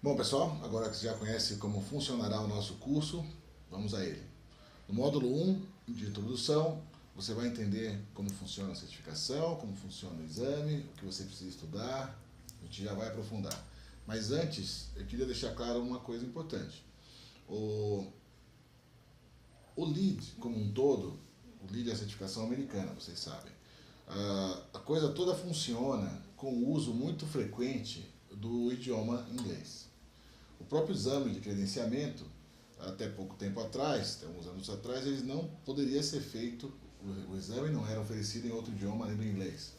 Bom, pessoal, agora que você já conhece como funcionará o nosso curso, vamos a ele. No módulo 1 de introdução, você vai entender como funciona a certificação, como funciona o exame, o que você precisa estudar, a gente já vai aprofundar. Mas antes, eu queria deixar claro uma coisa importante. O, o LEED, como um todo, o LEED é a certificação americana, vocês sabem. A coisa toda funciona com o uso muito frequente do idioma inglês. O próprio exame de credenciamento, até pouco tempo atrás, até alguns anos atrás, ele não poderia ser feito, o exame não era oferecido em outro idioma além do inglês.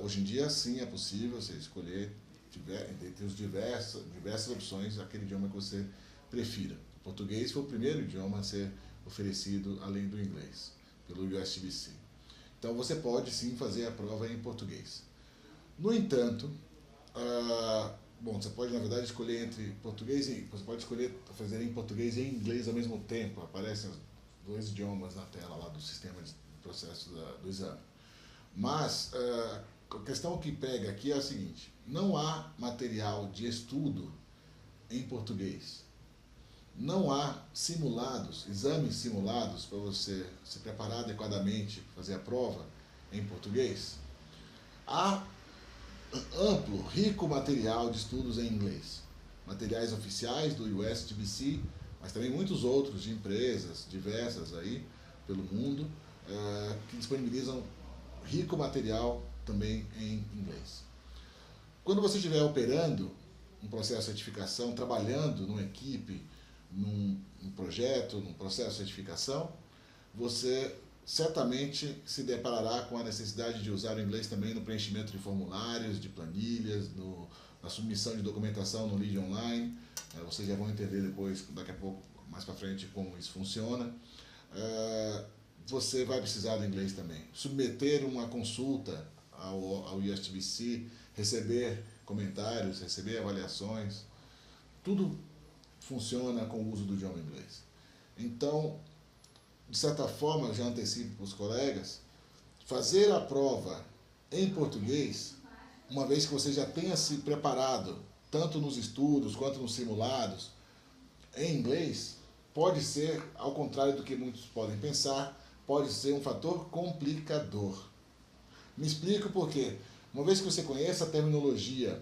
Hoje em dia, sim, é possível você escolher, entre as diversas opções, aquele idioma que você prefira. O português foi o primeiro idioma a ser oferecido além do inglês, pelo USTBC. Então você pode sim fazer a prova em português. No entanto, bom, você pode na verdade escolher entre português e você pode escolher fazer em português e em inglês ao mesmo tempo. Aparecem os dois idiomas na tela lá do sistema de processo do exame. Mas a questão que pega aqui é a seguinte: não há material de estudo em português. Não há simulados, exames simulados para você se preparar adequadamente para fazer a prova em português. Há amplo, rico material de estudos em inglês. Materiais oficiais do USGBC, mas também muitos outros de empresas diversas aí pelo mundo que disponibilizam rico material também em inglês. Quando você estiver operando um processo de certificação, trabalhando numa equipe, num projeto, num processo de certificação, você certamente se deparará com a necessidade de usar o inglês também no preenchimento de formulários, de planilhas, na submissão de documentação no Lead Online. Vocês já vão entender depois, daqui a pouco, mais para frente, como isso funciona. Você vai precisar do inglês também. Submeter uma consulta ao USTBC, receber comentários, receber avaliações, tudo funciona com o uso do idioma inglês. Então, de certa forma, eu já antecipo para os colegas, fazer a prova em português, uma vez que você já tenha se preparado, tanto nos estudos quanto nos simulados, em inglês, pode ser, ao contrário do que muitos podem pensar, pode ser um fator complicador. Me explico por quê. Uma vez que você conheça a terminologia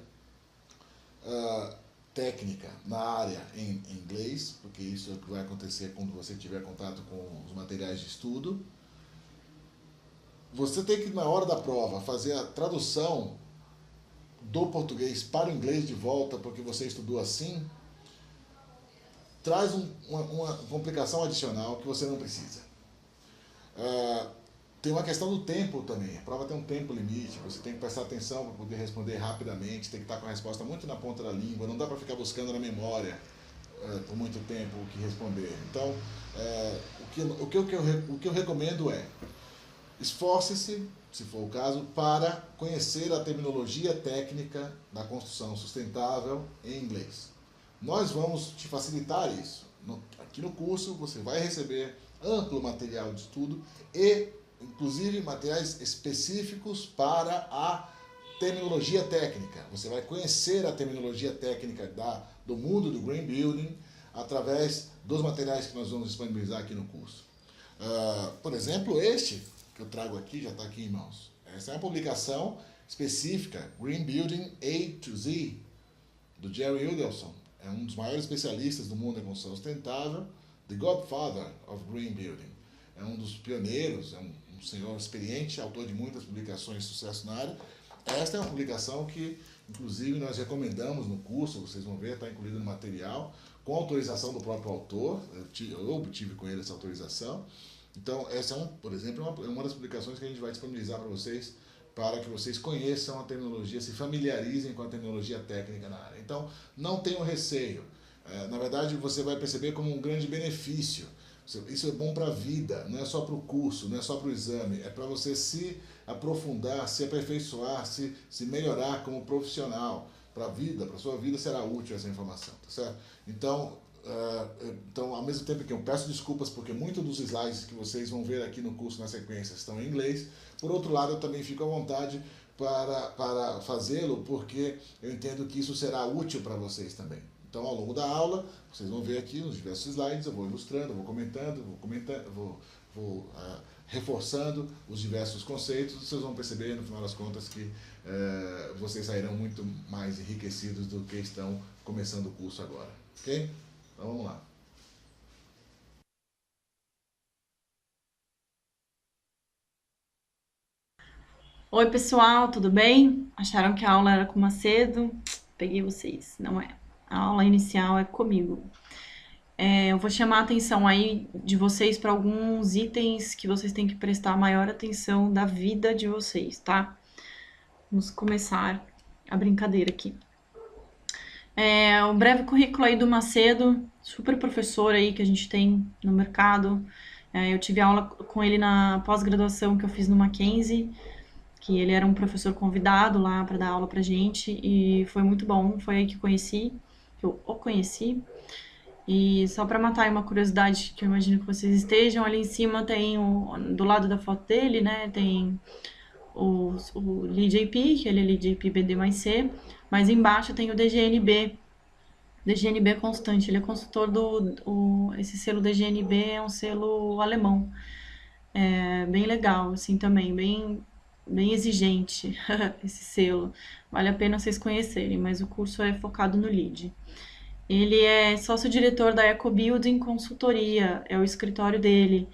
técnica na área em inglês, porque isso é o que vai acontecer quando você tiver contato com os materiais de estudo. Você tem que, na hora da prova, fazer a tradução do português para o inglês de volta, porque você estudou assim, traz uma complicação adicional que você não precisa. Tem uma questão do tempo também. A prova tem um tempo limite, você tem que prestar atenção para poder responder rapidamente, tem que estar com a resposta muito na ponta da língua, não dá para ficar buscando na memória por muito tempo o que responder. Então, o que eu recomendo é esforce-se, se for o caso, para conhecer a terminologia técnica da construção sustentável em inglês. Nós vamos te facilitar isso. Aqui no curso você vai receber amplo material de estudo e inclusive materiais específicos para a terminologia técnica. Você vai conhecer a terminologia técnica do mundo do Green Building através dos materiais que nós vamos disponibilizar aqui no curso. Por exemplo, este que eu trago aqui, já está aqui em mãos. Essa é uma publicação específica, Green Building A to Z, do Jerry Udelson. É um dos maiores especialistas do mundo em construção sustentável, the Godfather of Green Building. É um dos pioneiros, é um senhor experiente, autor de muitas publicações de sucesso na área. Esta é uma publicação que, inclusive, nós recomendamos no curso, vocês vão ver, está incluído no material, com autorização do próprio autor, eu obtive com ele essa autorização. Então, essa, por exemplo, é uma das publicações que a gente vai disponibilizar para vocês, para que vocês conheçam a terminologia, se familiarizem com a terminologia técnica na área. Então, não tenham receio. Na verdade, você vai perceber como um grande benefício. Isso é bom para a vida, não é só para o curso, não é só para o exame, é para você se aprofundar, se aperfeiçoar, se melhorar como profissional. Para a vida, para a sua vida será útil essa informação, tá certo? Então, ao mesmo tempo que eu peço desculpas porque muitos dos slides que vocês vão ver aqui no curso na sequência estão em inglês, por outro lado eu também fico à vontade para fazê-lo, porque eu entendo que isso será útil para vocês também. Então, ao longo da aula, vocês vão ver aqui nos diversos slides, eu vou ilustrando, vou comentando, vou reforçando os diversos conceitos, vocês vão perceber, no final das contas, que vocês sairão muito mais enriquecidos do que estão começando o curso agora. Ok? Então, vamos lá. Oi, pessoal, tudo bem? Acharam que a aula era com o Macedo? Peguei vocês, não é. A aula inicial é comigo. Eu vou chamar a atenção aí de vocês para alguns itens que vocês têm que prestar maior atenção da vida de vocês, tá? Vamos começar a brincadeira aqui. Um breve currículo aí do Macedo, super professor aí que a gente tem no mercado. Eu tive aula com ele na pós-graduação que eu fiz no Mackenzie, que ele era um professor convidado lá para dar aula pra gente e foi muito bom. Foi aí que eu o conheci. E só para matar aí uma curiosidade que eu imagino que vocês estejam, ali em cima tem do lado da foto dele, né, tem o Lee JP, que ele é Lee JP BD mais C, mas embaixo tem o DGNB. DGNB constante, ele é consultor esse selo DGNB é um selo alemão. É bem legal, assim, também, bem exigente esse selo. Vale a pena vocês conhecerem, mas o curso é focado no lead. Ele é sócio-diretor da EcoBuilding Consultoria, é o escritório dele.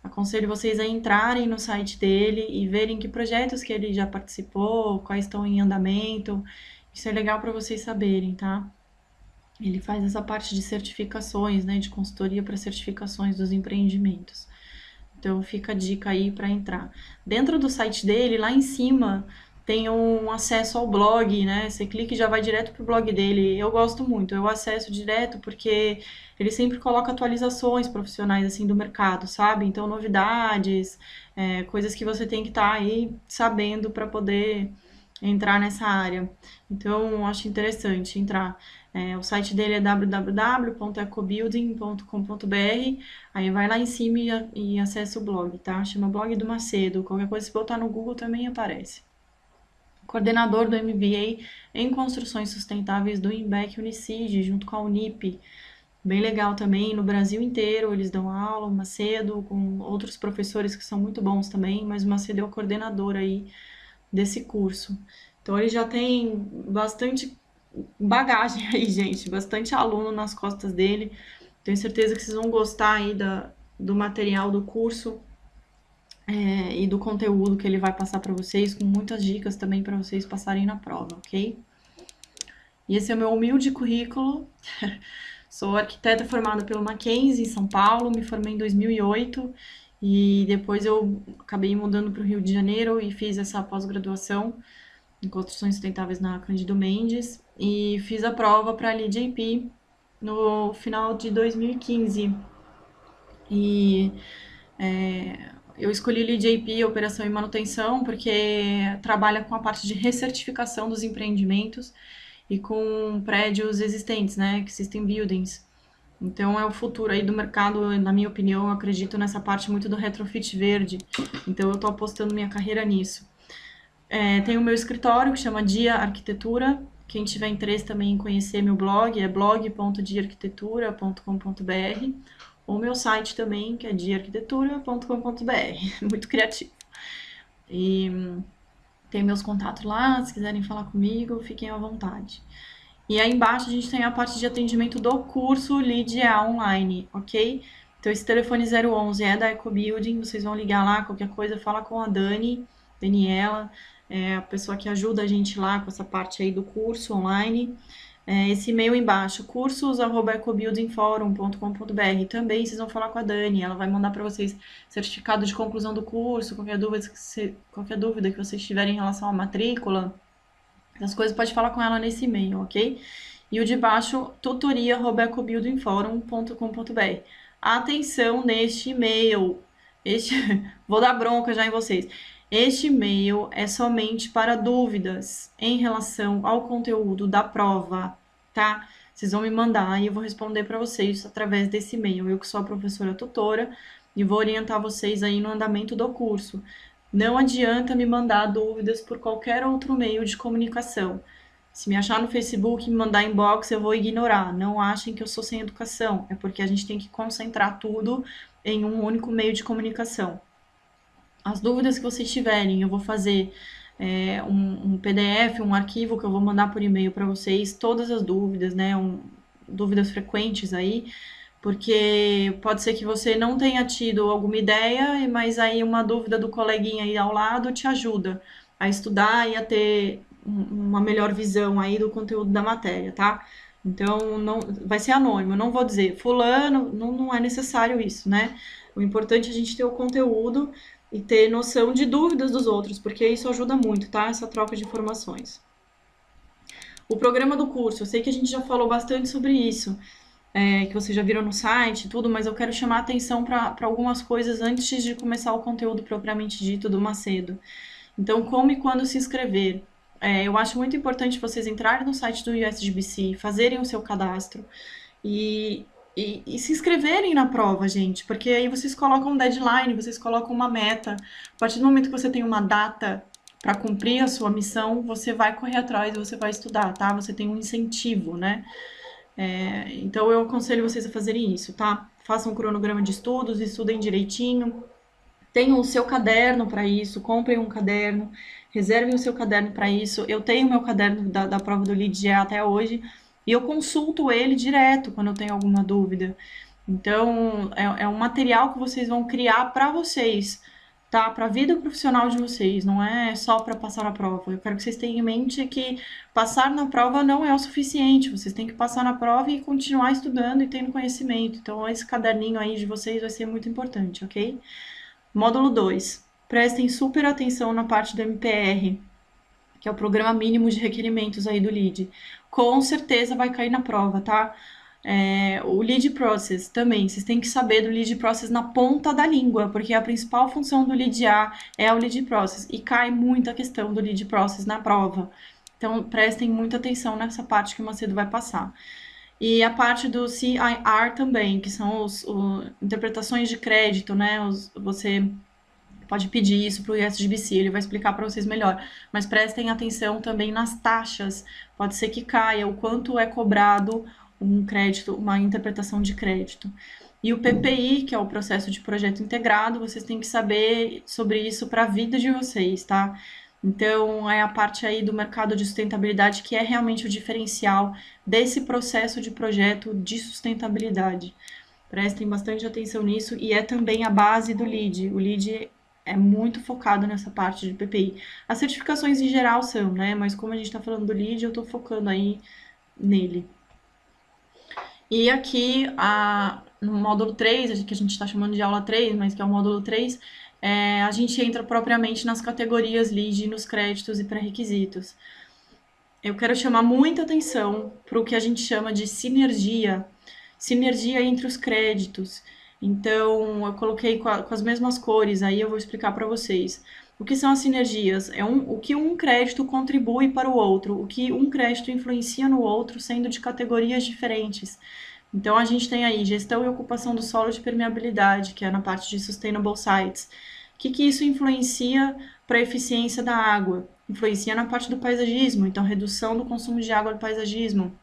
Aconselho vocês a entrarem no site dele e verem que projetos que ele já participou, quais estão em andamento. Isso é legal para vocês saberem, tá? Ele faz essa parte de certificações, né, de consultoria para certificações dos empreendimentos. Então fica a dica aí para entrar. Dentro do site dele, lá em cima, tem um acesso ao blog, né? Você clica e já vai direto pro blog dele. Eu gosto muito, eu acesso direto porque ele sempre coloca atualizações profissionais assim do mercado, sabe? Então novidades, coisas que você tem que estar aí sabendo para poder entrar nessa área. Então acho interessante entrar. O site dele é www.ecobuilding.com.br. Aí vai lá em cima e acessa o blog, tá? Chama Blog do Macedo. Qualquer coisa, se botar no Google também aparece. Coordenador do MBA em Construções Sustentáveis do IMBEC Unicid, junto com a Unip. Bem legal também, no Brasil inteiro eles dão aula, o Macedo, com outros professores que são muito bons também, mas o Macedo é o coordenador aí desse curso. Então ele já tem bastante bagagem aí, gente, bastante aluno nas costas dele. Tenho certeza que vocês vão gostar aí do material do curso e do conteúdo que ele vai passar para vocês, com muitas dicas também para vocês passarem na prova, ok? E esse é o meu humilde currículo. Sou arquiteta formada pelo Mackenzie, em São Paulo, me formei em 2008 e depois eu acabei mudando para o Rio de Janeiro e fiz essa pós-graduação em construções sustentáveis na Cândido Mendes e fiz a prova para a LJP no final de 2015. E eu escolhi LJP, Operação e Manutenção, porque trabalha com a parte de recertificação dos empreendimentos e com prédios existentes, né, que existem buildings. Então é o futuro aí do mercado, na minha opinião, eu acredito nessa parte muito do retrofit verde. Então eu tô apostando minha carreira nisso. Tem o meu escritório que chama Dia Arquitetura. Quem tiver interesse também em conhecer meu blog é blog.diarquitetura.com.br ou meu site também, que é diarquitetura.com.br. Muito criativo. E tem meus contatos lá, se quiserem falar comigo, fiquem à vontade. E aí embaixo a gente tem a parte de atendimento do curso LeadEA Online, ok? Então esse telefone 011 é da EcoBuilding, vocês vão ligar lá, qualquer coisa, fala com a Daniela, a pessoa que ajuda a gente lá com essa parte aí do curso online. Esse e-mail embaixo, cursos@ecobuildingforum.com.br. Também vocês vão falar com a Dani, ela vai mandar para vocês certificado de conclusão do curso, qualquer dúvida que vocês tiverem em relação à matrícula, essas coisas pode falar com ela nesse e-mail, ok? E o de baixo, tutoria@ecobuildingforum.com.br. Atenção neste e-mail. Vou dar bronca já em vocês. Este e-mail é somente para dúvidas em relação ao conteúdo da prova, tá? Vocês vão me mandar e eu vou responder para vocês através desse e-mail. Eu que sou a professora tutora e vou orientar vocês aí no andamento do curso. Não adianta me mandar dúvidas por qualquer outro meio de comunicação. Se me achar no Facebook e me mandar inbox, eu vou ignorar. Não achem que eu sou sem educação. É porque a gente tem que concentrar tudo em um único meio de comunicação. As dúvidas que vocês tiverem, eu vou fazer um PDF, um arquivo que eu vou mandar por e-mail para vocês, todas as dúvidas, né? Dúvidas frequentes aí, porque pode ser que você não tenha tido alguma ideia, mas aí uma dúvida do coleguinha aí ao lado te ajuda a estudar e a ter uma melhor visão aí do conteúdo da matéria, tá? Então, não, vai ser anônimo, eu não vou dizer fulano, não é necessário isso, né? O importante é a gente ter o conteúdo e ter noção de dúvidas dos outros, porque isso ajuda muito, tá? Essa troca de informações. O programa do curso, eu sei que a gente já falou bastante sobre isso, que vocês já viram no site e tudo, mas eu quero chamar a atenção para algumas coisas antes de começar o conteúdo propriamente dito do Macedo. Então, como e quando se inscrever? Eu acho muito importante vocês entrarem no site do USGBC, fazerem o seu cadastro e, e se inscreverem na prova, gente, porque aí vocês colocam um deadline, vocês colocam uma meta. A partir do momento que você tem uma data para cumprir a sua missão, você vai correr atrás, você vai estudar, tá? Você tem um incentivo, né? Então eu aconselho vocês a fazerem isso, tá? Façam um cronograma de estudos, estudem direitinho, tenham o seu caderno para isso, comprem um caderno, reservem o seu caderno para isso. Eu tenho meu caderno da prova do LEED até hoje e eu consulto ele direto quando eu tenho alguma dúvida. Então, é um material que vocês vão criar para vocês, tá? Para a vida profissional de vocês, não é só para passar na prova. Eu quero que vocês tenham em mente que passar na prova não é o suficiente, vocês têm que passar na prova e continuar estudando e tendo conhecimento. Então, esse caderninho aí de vocês vai ser muito importante, ok? Módulo 2. Prestem super atenção na parte do MPR, que é o Programa Mínimo de Requerimentos aí do LEED. Com certeza vai cair na prova, tá? O LEED Process também, vocês têm que saber do LEED Process na ponta da língua, porque a principal função do LEED A é o LEED Process, e cai muita questão do LEED Process na prova. Então, prestem muita atenção nessa parte que o Macedo vai passar. E a parte do CIR também, que são as interpretações de crédito, né? Você pode pedir isso para o ISGBC, ele vai explicar para vocês melhor. Mas prestem atenção também nas taxas. Pode ser que caia o quanto é cobrado um crédito, uma interpretação de crédito. E o PPI, que é o processo de projeto integrado, vocês têm que saber sobre isso para a vida de vocês, tá? Então, é a parte aí do mercado de sustentabilidade que é realmente o diferencial desse processo de projeto de sustentabilidade. Prestem bastante atenção nisso e é também a base do LEED. O LEED é muito focado nessa parte de PPI. As certificações em geral são, né? Mas como a gente está falando do LEED, eu estou focando aí nele. E aqui, no módulo 3, que a gente está chamando de aula 3, mas que é o módulo 3, a gente entra propriamente nas categorias LEED, nos créditos e pré-requisitos. Eu quero chamar muita atenção para o que a gente chama de sinergia entre os créditos. Então, eu coloquei com as mesmas cores, aí eu vou explicar para vocês. O que são as sinergias? O que um crédito contribui para o outro, o que um crédito influencia no outro, sendo de categorias diferentes. Então, a gente tem aí gestão e ocupação do solo de permeabilidade, que é na parte de Sustainable Sites. O que isso influencia para a eficiência da água? Influencia na parte do paisagismo, então redução do consumo de água do paisagismo.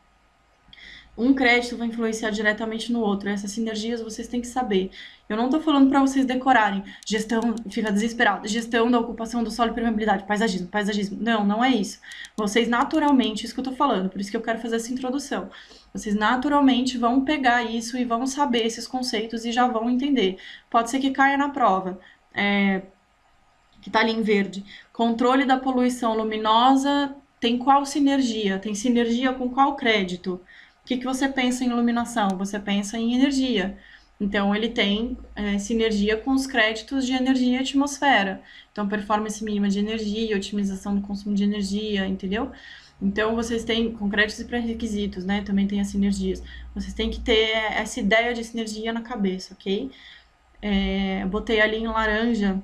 Um crédito vai influenciar diretamente no outro. Essas sinergias vocês têm que saber. Eu não estou falando para vocês decorarem gestão, fica desesperado, gestão da ocupação do solo e permeabilidade, paisagismo. Não, não é isso. Vocês naturalmente, isso que eu estou falando, por isso que eu quero fazer essa introdução. Vocês naturalmente vão pegar isso e vão saber esses conceitos e já vão entender. Pode ser que caia na prova. Que está ali em verde. Controle da poluição luminosa tem qual sinergia? Tem sinergia com qual crédito? O que você pensa em iluminação? Você pensa em energia. Então, ele tem sinergia com os créditos de energia e atmosfera. Então, performance mínima de energia, otimização do consumo de energia, entendeu? Então, vocês têm, com créditos e pré-requisitos, né? Também tem as sinergias. Vocês têm que ter essa ideia de sinergia na cabeça, ok? Botei ali em laranja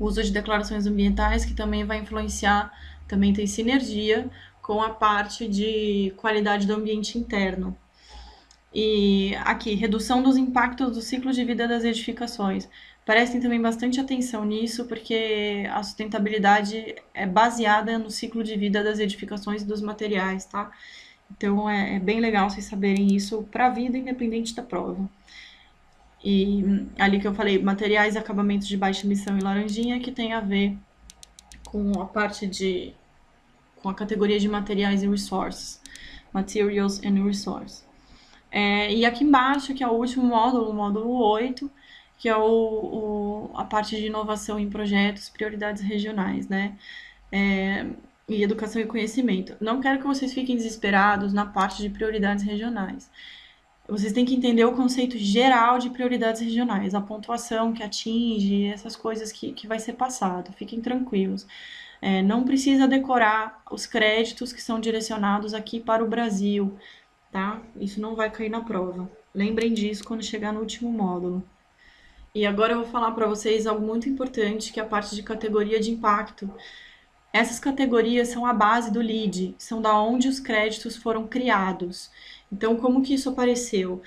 o uso de declarações ambientais, que também vai influenciar, também tem sinergia com a parte de qualidade do ambiente interno. E aqui, redução dos impactos do ciclo de vida das edificações. Prestem também bastante atenção nisso, porque a sustentabilidade é baseada no ciclo de vida das edificações e dos materiais, tá? Então é bem legal vocês saberem isso para a vida, independente da prova. E ali que eu falei, materiais e acabamentos de baixa emissão e laranjinha, que tem a ver com a parte com a categoria de materiais e resources. Materials and Resources. E aqui embaixo, que é o último módulo, o módulo 8, que é a parte de inovação em projetos, prioridades regionais, né? E educação e conhecimento. Não quero que vocês fiquem desesperados na parte de prioridades regionais. Vocês têm que entender o conceito geral de prioridades regionais, a pontuação que atinge, essas coisas que vai ser passado. Fiquem tranquilos. Não precisa decorar os créditos que são direcionados aqui para o Brasil, tá? Isso não vai cair na prova. Lembrem disso quando chegar no último módulo. E agora eu vou falar para vocês algo muito importante, que é a parte de categoria de impacto. Essas categorias são a base do LEED, são da onde os créditos foram criados. Então, como que isso apareceu?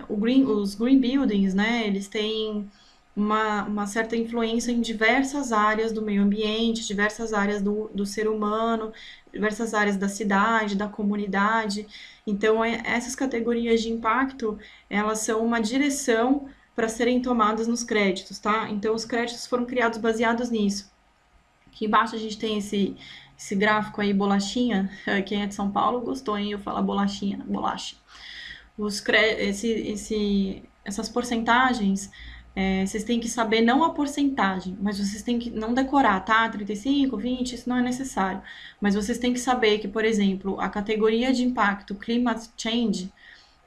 Os Green Buildings, né, eles têm uma certa influência em diversas áreas do meio ambiente, diversas áreas do ser humano, diversas áreas da cidade, da comunidade. Então, essas categorias de impacto, elas são uma direção para serem tomadas nos créditos, tá? Então, os créditos foram criados baseados nisso. Aqui embaixo a gente tem esse gráfico aí, bolachinha. Quem é de São Paulo gostou, hein? Eu falo bolachinha, bolacha. Essas porcentagens, vocês têm que saber não a porcentagem, mas vocês têm que não decorar, tá? 35, 20, isso não é necessário. Mas vocês têm que saber que, por exemplo, a categoria de impacto Climate Change,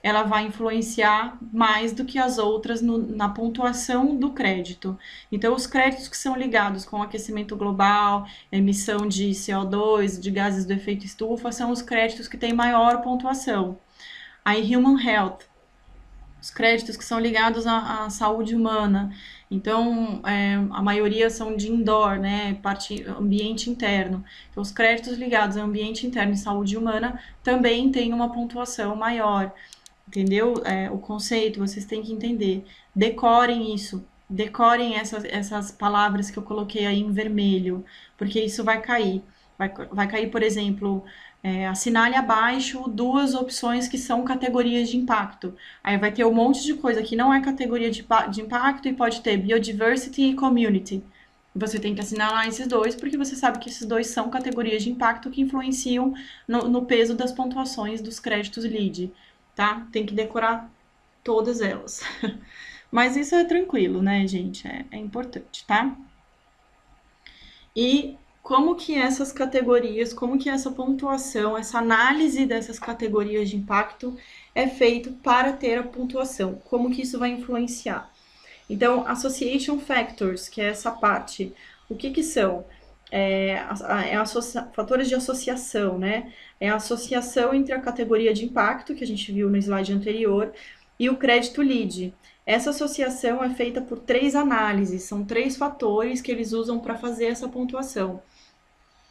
ela vai influenciar mais do que as outras na pontuação do crédito. Então, os créditos que são ligados com aquecimento global, emissão de CO2, de gases do efeito estufa, são os créditos que têm maior pontuação. Aí, Human Health, os créditos que são ligados à saúde humana. Então, a maioria são de indoor, né, parte ambiente interno. Então, os créditos ligados ao ambiente interno e saúde humana também têm uma pontuação maior. Entendeu? O conceito, vocês têm que entender. Decorem isso. Decorem essas palavras que eu coloquei aí em vermelho, porque isso vai cair. Vai cair, por exemplo, assinale abaixo duas opções que são categorias de impacto. Aí vai ter um monte de coisa que não é categoria de impacto e pode ter biodiversity e community. Você tem que assinalar esses dois, porque você sabe que esses dois são categorias de impacto que influenciam no peso das pontuações dos créditos LEED. Tá? Tem que decorar todas elas. Mas isso é tranquilo, né, gente? É importante, tá? E como que essas categorias, como que essa pontuação, essa análise dessas categorias de impacto é feito para ter a pontuação? Como que isso vai influenciar? Então, association factors, que é essa parte, o que que são? Fatores de associação, né? É a associação entre a categoria de impacto, que a gente viu no slide anterior, e o crédito LEED. Essa associação é feita por 3 análises, são 3 fatores que eles usam para fazer essa pontuação.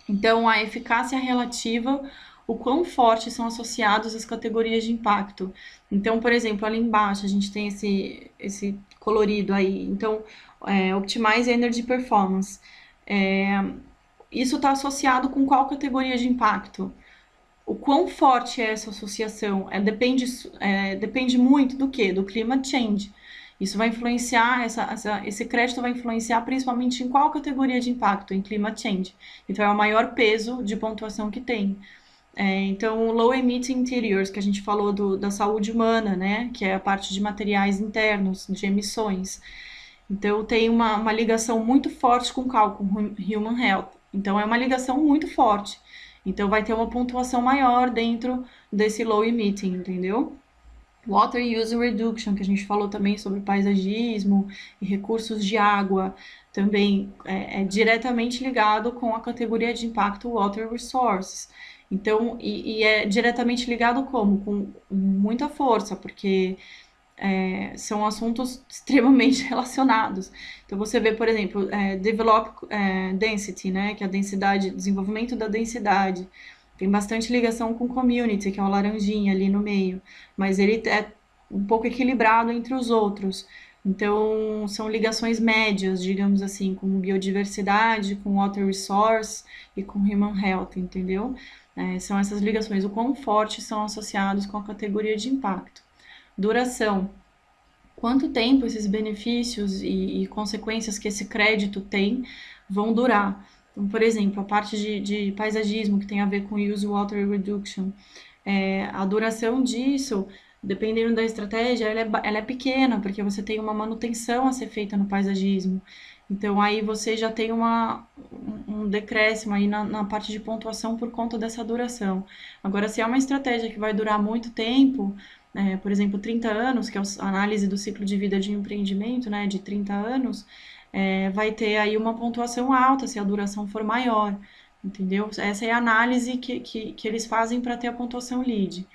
Então, a eficácia relativa, o quão forte são associados as categorias de impacto. Então, por exemplo, ali embaixo a gente tem esse colorido aí. Então, Optimize Energy Performance. Isso está associado com qual categoria de impacto? O quão forte é essa associação? Depende muito do quê? Do climate change. Isso vai influenciar, esse crédito vai influenciar principalmente em qual categoria de impacto? Em climate change. Então, é o maior peso de pontuação que tem. Então, low emitting interiors, que a gente falou da saúde humana, né? Que é a parte de materiais internos, de emissões. Então, tem uma ligação muito forte com Human Health. Então, é uma ligação muito forte. Então, vai ter uma pontuação maior dentro desse low emitting, entendeu? Water Use Reduction, que a gente falou também sobre paisagismo e recursos de água, também é diretamente ligado com a categoria de impacto Water Resources. Então, e é diretamente ligado como? Com muita força, porque são assuntos extremamente relacionados. Então, você vê, por exemplo, develop density, né, que é a densidade, desenvolvimento da densidade. Tem bastante ligação com community, que é o laranjinha ali no meio, mas ele é um pouco equilibrado entre os outros. Então, são ligações médias, digamos assim, com biodiversidade, com water resource e com human health, entendeu? São essas ligações. O quão fortes são associados com a categoria de impacto. Duração. Quanto tempo esses benefícios e consequências que esse crédito tem vão durar? Então, por exemplo, a parte de paisagismo que tem a ver com use water reduction, a duração disso, dependendo da estratégia, ela é pequena, porque você tem uma manutenção a ser feita no paisagismo. Então, aí você já tem um decréscimo aí na parte de pontuação por conta dessa duração. Agora, se é uma estratégia que vai durar muito tempo, por exemplo, 30 anos, que é a análise do ciclo de vida de um empreendimento, né, de 30 anos, vai ter aí uma pontuação alta se a duração for maior, entendeu? Essa é a análise que eles fazem para ter a pontuação LEED.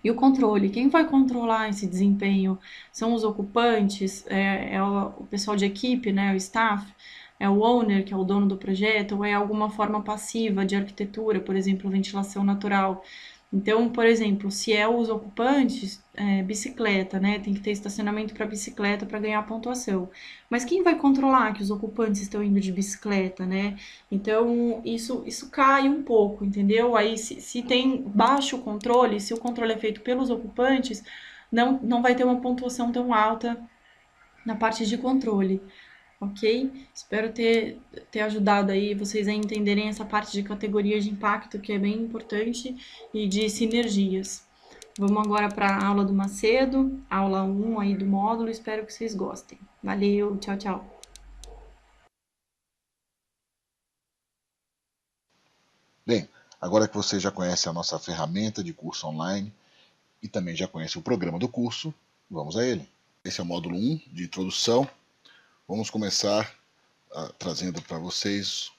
E o controle, quem vai controlar esse desempenho? São os ocupantes, é o pessoal de equipe, né, o staff, é o owner, que é o dono do projeto, ou é alguma forma passiva de arquitetura, por exemplo, ventilação natural. Então, por exemplo, se é os ocupantes, bicicleta, né? Tem que ter estacionamento para bicicleta para ganhar pontuação. Mas quem vai controlar que os ocupantes estão indo de bicicleta, né? Então, isso cai um pouco, entendeu? Aí, se tem baixo controle, se o controle é feito pelos ocupantes, não vai ter uma pontuação tão alta na parte de controle, ok? Espero ter ajudado aí vocês a entenderem essa parte de categorias de impacto que é bem importante e de sinergias. Vamos agora para a aula do Macedo, aula 1 aí do módulo, espero que vocês gostem. Valeu, tchau, tchau. Bem, agora que você já conhece a nossa ferramenta de curso online e também já conhece o programa do curso, vamos a ele. Esse é o módulo 1 de introdução. Vamos começar trazendo para vocês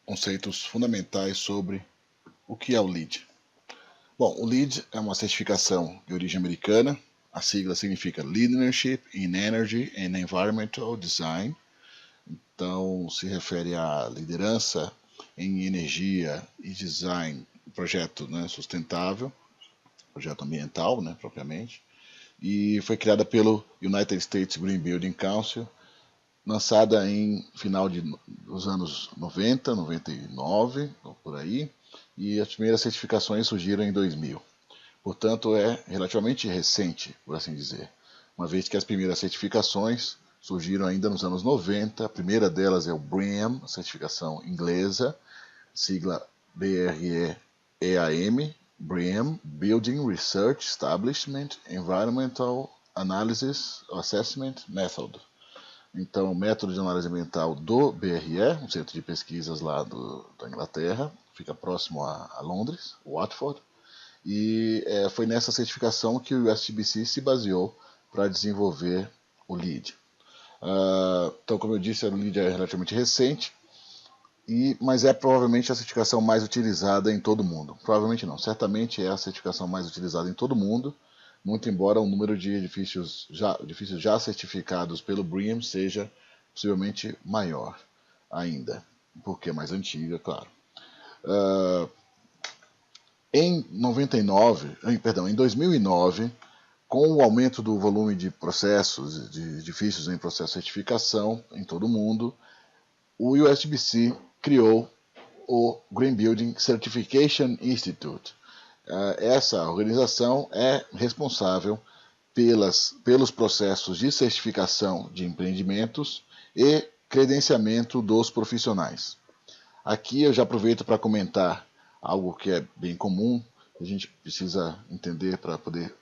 conceitos fundamentais sobre o que é o LEED. Bom, o LEED é uma certificação de origem americana. A sigla significa Leadership in Energy and Environmental Design. Então, se refere à liderança em energia e design, projeto, né, sustentável, projeto ambiental, né, propriamente. E foi criada pelo United States Green Building Council, lançada em final dos anos 90, 99, por aí, e as primeiras certificações surgiram em 2000. Portanto, é relativamente recente, por assim dizer, uma vez que as primeiras certificações surgiram ainda nos anos 90. A primeira delas é o BREEAM, certificação inglesa, sigla BREAM, BREEAM, Building Research Establishment Environmental Analysis Assessment Method. Então, o método de análise ambiental do BRE, um centro de pesquisas lá da Inglaterra, fica próximo a Londres, Watford, e foi nessa certificação que o USGBC se baseou para desenvolver o LEED. Então, como eu disse, o LEED é relativamente recente, mas é provavelmente a certificação mais utilizada em todo o mundo. Provavelmente não, certamente é a certificação mais utilizada em todo o mundo, muito embora o número de edifícios já certificados pelo BREEAM seja possivelmente maior ainda, porque é mais antiga, claro. Em 2009, com o aumento do volume de processos, de edifícios em processo de certificação em todo o mundo, o USGBC criou o Green Building Certification Institute. Essa organização é responsável pelos processos de certificação de empreendimentos e credenciamento dos profissionais. Aqui eu já aproveito para comentar algo que é bem comum, que a gente precisa entender para poder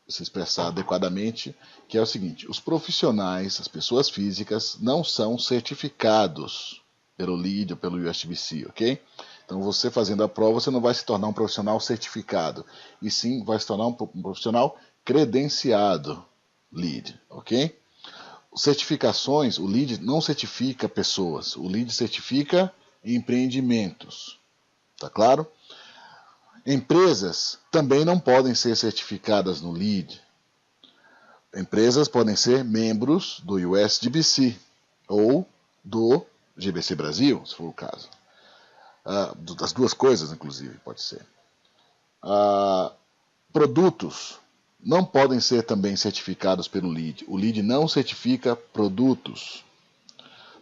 se expressar adequadamente, que é o seguinte: os profissionais, as pessoas físicas, não são certificados pelo LEED ou pelo USGBC, ok? Então, você fazendo a prova, você não vai se tornar um profissional certificado, e sim vai se tornar um profissional credenciado LEED, ok? Certificações, o LEED não certifica pessoas, o LEED certifica empreendimentos, tá claro? Empresas também não podem ser certificadas no LEED. Empresas podem ser membros do USGBC ou do GBC Brasil, se for o caso. das duas coisas, inclusive, pode ser. Produtos não podem ser também certificados pelo LEED. O LEED não certifica produtos.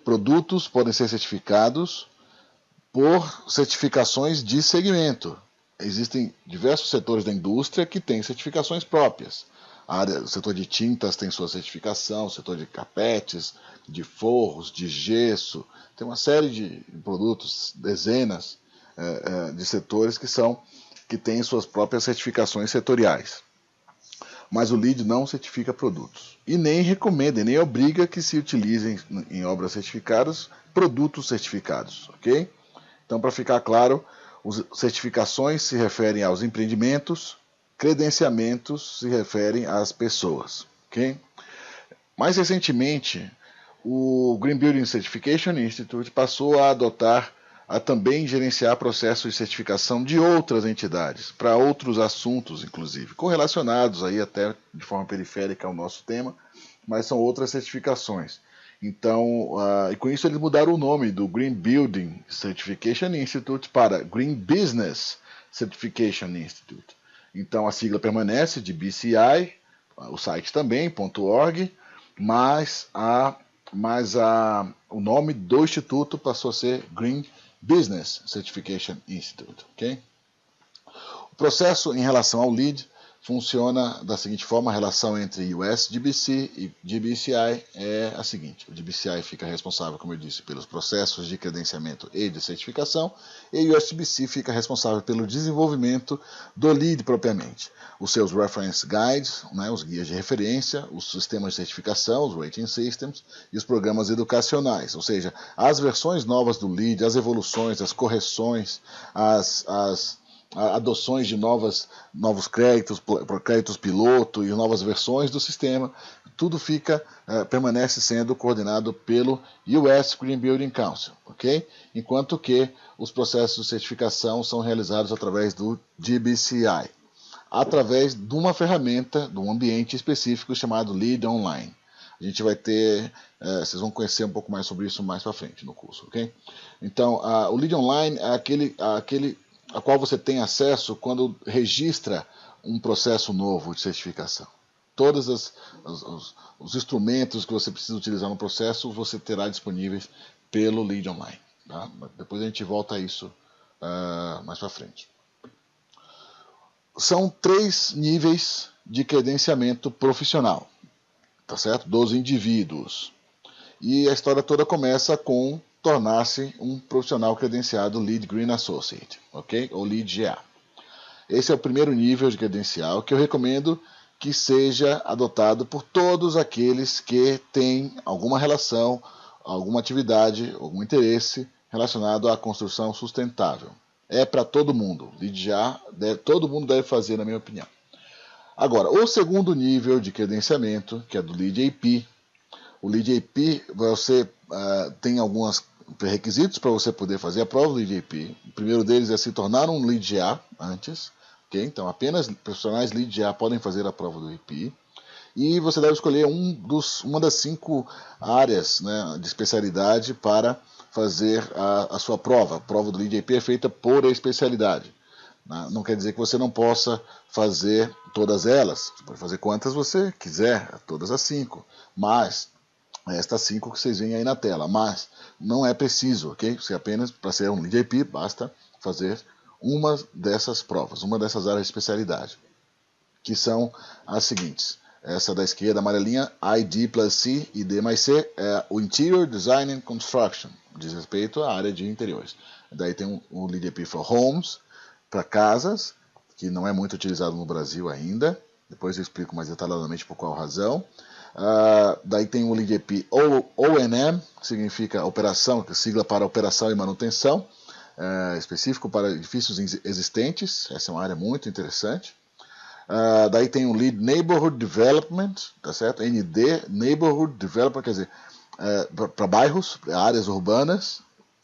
Produtos podem ser certificados por certificações de segmento. Existem diversos setores da indústria que têm certificações próprias. O setor de tintas tem sua certificação, o setor de carpetes, de forros, de gesso. Tem uma série de produtos, dezenas de setores que têm suas próprias certificações setoriais. Mas o LEED não certifica produtos. E nem recomenda, nem obriga que se utilizem em obras certificadas produtos certificados. Ok? Então, para ficar claro, as certificações se referem aos empreendimentos, credenciamentos se referem às pessoas. Ok? Mais recentemente, o Green Building Certification Institute passou a adotar a também gerenciar processos de certificação de outras entidades, para outros assuntos, inclusive, correlacionados aí até de forma periférica ao nosso tema, mas são outras certificações. Então, e com isso eles mudaram o nome do Green Building Certification Institute para Green Business Certification Institute. Então, a sigla permanece de BCI, o site também, .org, mas o nome do instituto passou a ser Green Business Certification Institute. Okay? O processo em relação ao LEED funciona da seguinte forma: a relação entre US GBC e GBCI é a seguinte. O GBCI fica responsável, como eu disse, pelos processos de credenciamento e de certificação, e o US GBC fica responsável pelo desenvolvimento do LEED propriamente. Os seus reference guides, né, os guias de referência, os sistemas de certificação, os rating systems, e os programas educacionais, ou seja, as versões novas do LEED, as evoluções, as correções, as adoções de novos créditos piloto e novas versões do sistema, tudo permanece sendo coordenado pelo US Green Building Council, ok? Enquanto que os processos de certificação são realizados através do GBCI, através de uma ferramenta, de um ambiente específico chamado LEED Online. A gente vai ter, vocês vão conhecer um pouco mais sobre isso mais para frente no curso, ok? Então, o LEED Online é aquele a qual você tem acesso quando registra um processo novo de certificação. Todos os instrumentos que você precisa utilizar no processo, você terá disponíveis pelo LEED Online. Tá? Depois a gente volta a isso mais para frente. São 3 níveis de credenciamento profissional, tá certo? Dos indivíduos. E a história toda começa com tornar-se um profissional credenciado LEED Green Associate, ok? Ou LEED GA. Esse é o primeiro nível de credencial que eu recomendo que seja adotado por todos aqueles que têm alguma relação, alguma atividade, algum interesse relacionado à construção sustentável. É para todo mundo. LEED GA, todo mundo deve fazer, na minha opinião. Agora, o segundo nível de credenciamento, que é do LEED AP. O LEED AP, você tem alguns pré-requisitos para você poder fazer a prova do LEED AP. O primeiro deles é se tornar um LEED GA antes. Okay? Então, apenas profissionais LEED GA podem fazer a prova do AP. E você deve escolher uma das 5 áreas, né, de especialidade para fazer a sua prova. A prova do LEED AP é feita por especialidade. Não quer dizer que você não possa fazer todas elas. Você pode fazer quantas você quiser, todas as 5. Mas estas 5 que vocês veem aí na tela, mas não é preciso, ok? Você apenas, para ser um LEED AP, basta fazer uma dessas provas, uma dessas áreas de especialidade, que são as seguintes. Essa da esquerda, amarelinha, ID plus C e D mais C, é o Interior Design and Construction, diz respeito à área de interiores. Daí tem o LEED AP for Homes, para casas, que não é muito utilizado no Brasil ainda, depois eu explico mais detalhadamente por qual razão. Daí tem o LEED AP O&M, que significa operação, que sigla para operação e manutenção, específico para edifícios existentes. Essa é uma área muito interessante. Daí tem o LEED Neighborhood Development, tá certo? ND, Neighborhood Development, quer dizer, para bairros, áreas urbanas,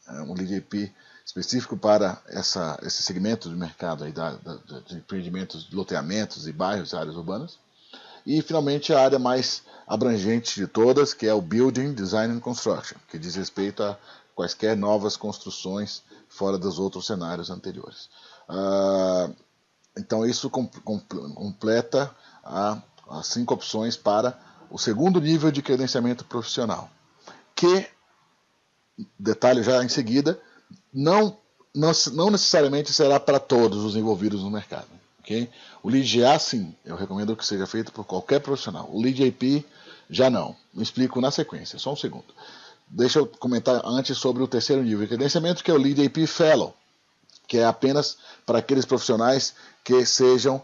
um LEED AP específico para esse segmento de mercado aí de empreendimentos, loteamentos e bairros, áreas urbanas. E, finalmente, a área mais abrangente de todas, que é o Building Design and Construction, que diz respeito a quaisquer novas construções fora dos outros cenários anteriores. Então isso completa as 5 opções para o segundo nível de credenciamento profissional, que, detalhe já em seguida, não necessariamente será para todos os envolvidos no mercado. Okay? O Lead GA, sim, eu recomendo que seja feito por qualquer profissional. O Lead AP, já não. Me explico na sequência, só um segundo. Deixa eu comentar antes sobre o terceiro nível de credenciamento, que é o Lead AP Fellow, que é apenas para aqueles profissionais que sejam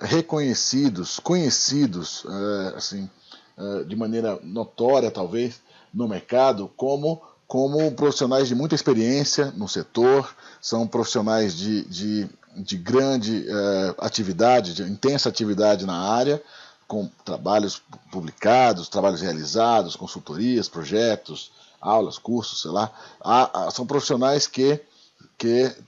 reconhecidos, conhecidos de maneira notória, talvez, no mercado, como profissionais de muita experiência no setor, são profissionais de grande atividade, de intensa atividade na área, com trabalhos publicados, trabalhos realizados, consultorias, projetos, aulas, cursos, sei lá. São profissionais que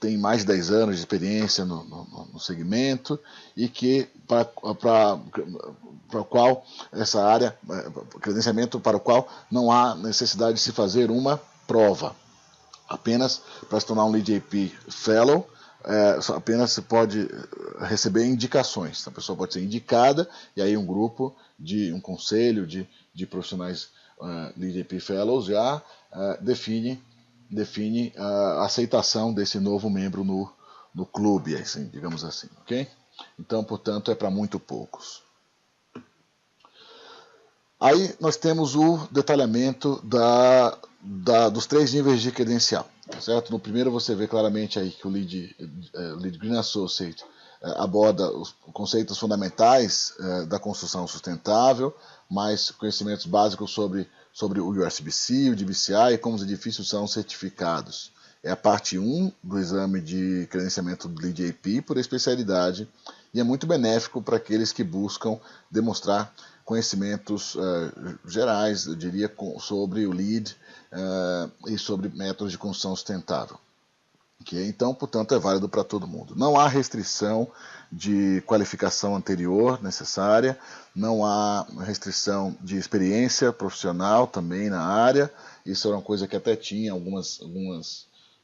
têm mais de 10 anos de experiência no segmento e que para o qual essa área, credenciamento para o qual não há necessidade de se fazer uma prova. Apenas para se tornar um Lead AP Fellow, apenas se pode receber indicações. A pessoa pode ser indicada e aí um grupo, um conselho de profissionais Lead AP Fellows já define a aceitação desse novo membro no clube, assim, digamos assim, ok? Então, portanto, é para muito poucos. Aí nós temos o detalhamento dos 3 níveis de credencial, certo? No primeiro você vê claramente aí que o Lead Green Associate aborda os conceitos fundamentais da construção sustentável, mais conhecimentos básicos sobre o USBC, o DBCI e como os edifícios são certificados. É a parte 1 do exame de credenciamento do Lead AP por especialidade e é muito benéfico para aqueles que buscam demonstrar conhecimentos gerais, eu diria, sobre o LEED e sobre métodos de construção sustentável. Okay? Então, portanto, é válido para todo mundo. Não há restrição de qualificação anterior necessária, não há restrição de experiência profissional também na área. Isso era uma coisa que até tinha algumas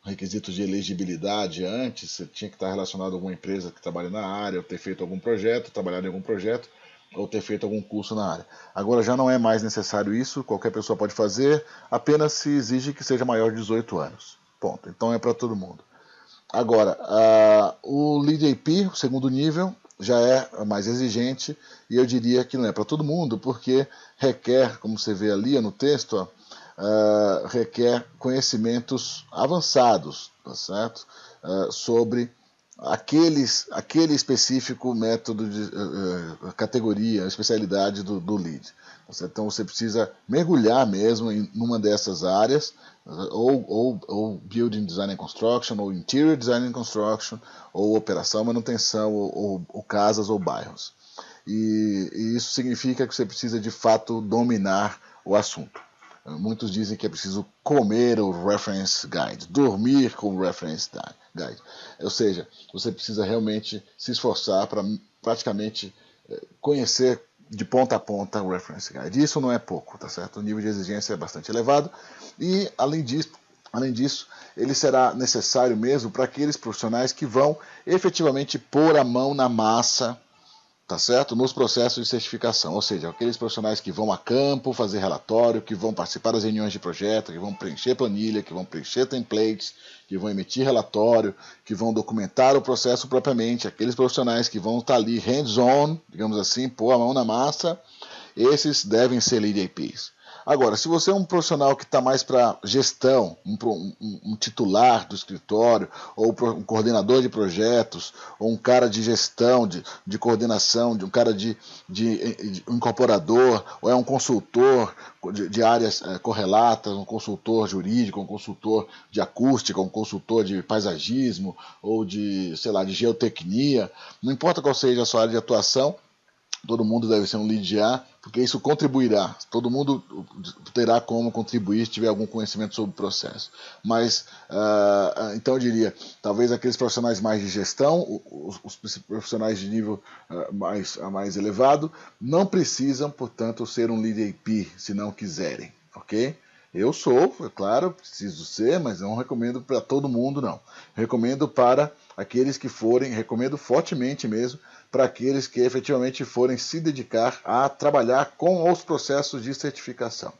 requisitos de elegibilidade antes. Você tinha que estar relacionado a alguma empresa que trabalha na área, ou ter feito algum projeto, trabalhado em algum projeto, ou ter feito algum curso na área. Agora já não é mais necessário isso, qualquer pessoa pode fazer, apenas se exige que seja maior de 18 anos. Ponto. Então é para todo mundo. Agora, o Lead AP, o segundo nível, já é mais exigente, e eu diria que não é para todo mundo, porque requer, como você vê ali no texto, requer conhecimentos avançados, tá certo? Sobre aquele específico método de categoria, especialidade do lead. Então você precisa mergulhar mesmo em uma dessas áreas, ou Building Design and Construction, ou Interior Design and Construction, ou operação, manutenção, ou casas ou bairros. E isso significa que você precisa de fato dominar o assunto. Muitos dizem que é preciso comer o Reference Guide, dormir com o Reference Guide. Ou seja, você precisa realmente se esforçar para praticamente conhecer de ponta a ponta o Reference Guide. Isso não é pouco, tá certo? O nível de exigência é bastante elevado e, além disso, ele será necessário mesmo para aqueles profissionais que vão efetivamente pôr a mão na massa, tá certo? Nos processos de certificação, ou seja, aqueles profissionais que vão a campo fazer relatório, que vão participar das reuniões de projeto, que vão preencher planilha, que vão preencher templates, que vão emitir relatório, que vão documentar o processo propriamente, aqueles profissionais que vão estar ali hands-on, digamos assim, pôr a mão na massa, esses devem ser Lead APs. Agora, se você é um profissional que está mais para gestão, um titular do escritório, ou um coordenador de projetos, ou um cara de gestão, de coordenação, um cara de incorporador, ou é um consultor de áreas correlatas, um consultor jurídico, um consultor de acústica, um consultor de paisagismo, ou de geotecnia, não importa qual seja a sua área de atuação, todo mundo deve ser um Lead A, porque isso contribuirá. Todo mundo terá como contribuir se tiver algum conhecimento sobre o processo. Mas, então eu diria, talvez aqueles profissionais mais de gestão, os profissionais de nível mais elevado, não precisam, portanto, ser um Lead AP, se não quiserem, ok? Eu sou, é claro, preciso ser, mas não recomendo para todo mundo, não. Recomendo para aqueles que forem, recomendo fortemente mesmo, para aqueles que efetivamente forem se dedicar a trabalhar com os processos de certificação.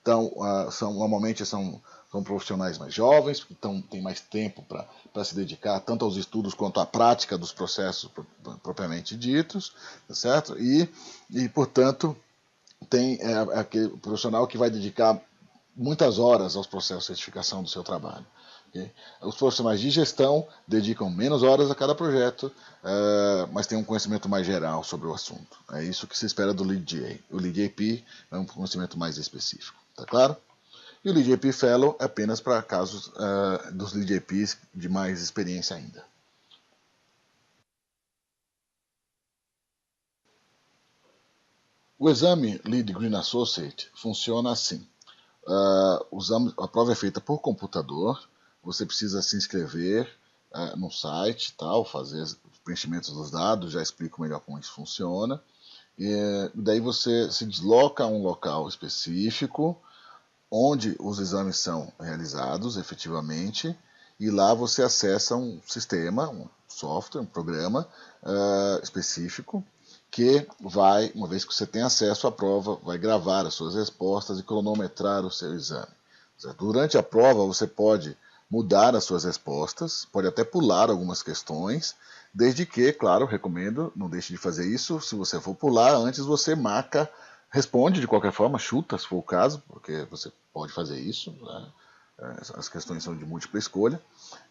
Então, normalmente são profissionais mais jovens, que têm mais tempo para se dedicar tanto aos estudos quanto à prática dos processos propriamente ditos, tá certo? Portanto, tem aquele profissional que vai dedicar muitas horas aos processos de certificação do seu trabalho. Okay? Os profissionais de gestão dedicam menos horas a cada projeto, mas têm um conhecimento mais geral sobre o assunto. É isso que se espera do Lead GA. O Lead AP é um conhecimento mais específico, tá claro? E o Lead AP Fellow é apenas para casos dos Lead APs de mais experiência ainda. O exame Lead Green Associate funciona assim. A prova é feita por computador, você precisa se inscrever no site, tal, fazer os preenchimentos dos dados, já explico melhor como isso funciona. Daí você se desloca a um local específico, onde os exames são realizados efetivamente, e lá você acessa um sistema, um software, um programa específico, que vai, uma vez que você tem acesso à prova, vai gravar as suas respostas e cronometrar o seu exame. Durante a prova você pode mudar as suas respostas, pode até pular algumas questões, desde que, claro, recomendo, não deixe de fazer isso. Se você for pular, antes você marca, responde de qualquer forma, chuta se for o caso, porque você pode fazer isso, né? As questões são de múltipla escolha,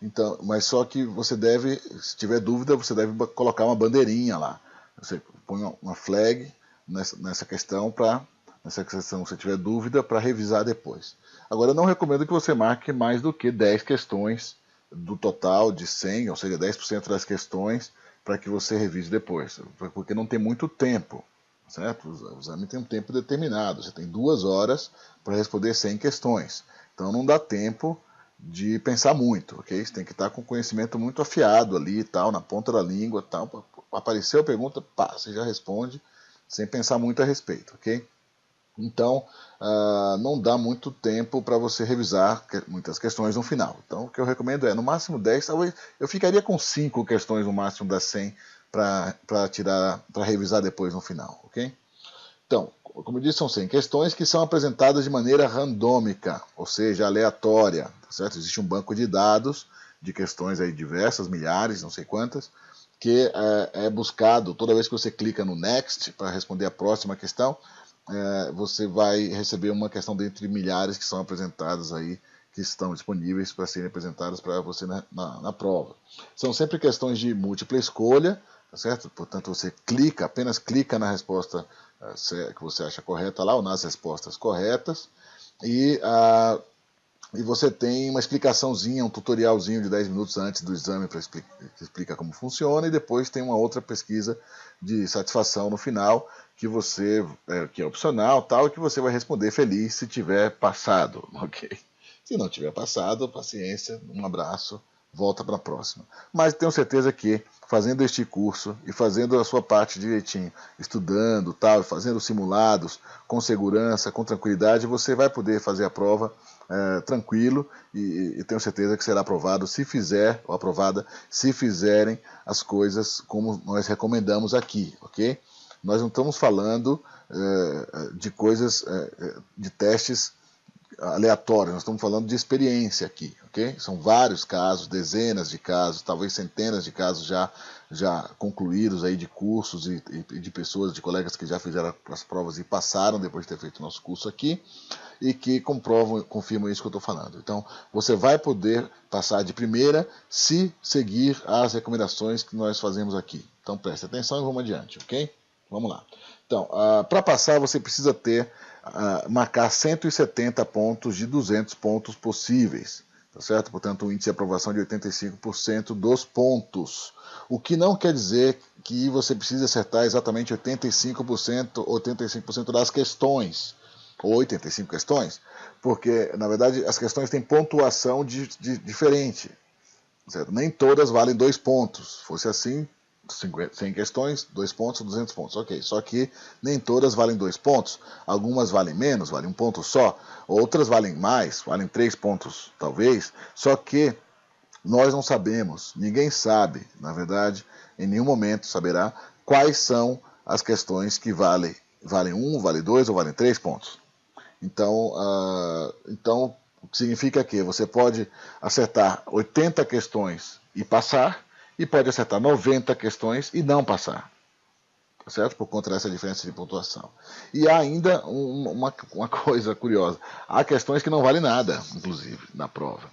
então, mas só que você deve, se tiver dúvida, você deve colocar uma bandeirinha lá. Você põe uma flag nessa questão, se você tiver dúvida, para revisar depois. Agora, eu não recomendo que você marque mais do que 10 questões do total de 100, ou seja, 10% das questões, para que você revise depois, porque não tem muito tempo, certo? O exame tem um tempo determinado, você tem 2 horas para responder 100 questões, então não dá tempo de pensar muito, ok? Você tem que estar com conhecimento muito afiado ali, tal, na ponta da língua, tal. Apareceu a pergunta, pá, você já responde sem pensar muito a respeito, ok? Então, não dá muito tempo para você revisar muitas questões no final. Então, o que eu recomendo é, no máximo 10, talvez eu ficaria com 5 questões no máximo das 100 para revisar depois no final, ok? Então, como eu disse, são 100 questões que são apresentadas de maneira randômica, ou seja, aleatória, certo? Existe um banco de dados de questões aí diversas, milhares, não sei quantas, que é buscado toda vez que você clica no Next para responder a próxima questão, você vai receber uma questão dentre milhares que são apresentadas aí, que estão disponíveis para serem apresentadas para você na prova. São sempre questões de múltipla escolha, tá certo? Portanto, você apenas clica na resposta que você acha correta lá, ou nas respostas corretas, e você tem uma explicaçãozinha, um tutorialzinho de 10 minutos antes do exame que explica como funciona, e depois tem uma outra pesquisa de satisfação no final, que é opcional, tal, e que você vai responder feliz se tiver passado, ok? Se não tiver passado, paciência, um abraço, volta para a próxima. Mas tenho certeza que fazendo este curso e fazendo a sua parte direitinho, estudando, tal, fazendo simulados com segurança, com tranquilidade, você vai poder fazer a prova tranquilo, e tenho certeza que será aprovado se fizer, ou aprovada, se fizerem as coisas como nós recomendamos aqui, ok? Nós não estamos falando de coisas, de testes aleatórios, nós estamos falando de experiência aqui, ok? São vários casos, dezenas de casos, talvez centenas de casos já concluídos aí de cursos e de pessoas, de colegas que já fizeram as provas e passaram depois de ter feito o nosso curso aqui, e que confirmam isso que eu estou falando. Então, você vai poder passar de primeira se seguir as recomendações que nós fazemos aqui. Então, preste atenção e vamos adiante, ok? Vamos lá. Então, para passar, você precisa marcar 170 pontos de 200 pontos possíveis, tá certo? Portanto, o índice de aprovação de 85% dos pontos. O que não quer dizer que você precisa acertar exatamente 85% das questões, ou 85 questões, porque, na verdade, as questões têm pontuação diferente, certo? Nem todas valem 2 pontos. Se fosse assim, 100 questões, 2 pontos, 200 pontos. Ok, só que nem todas valem 2 pontos. Algumas valem menos, valem 1 ponto só. Outras valem mais, valem 3 pontos talvez. Só que nós não sabemos, ninguém sabe, na verdade, em nenhum momento saberá quais são as questões que valem 1, vale 2 ou valem 3 pontos. Então, significa que você pode acertar 80 questões e passar, e pode acertar 90 questões e não passar. Tá certo? Por conta dessa diferença de pontuação. E há ainda uma coisa curiosa. Há questões que não valem nada, inclusive, na prova.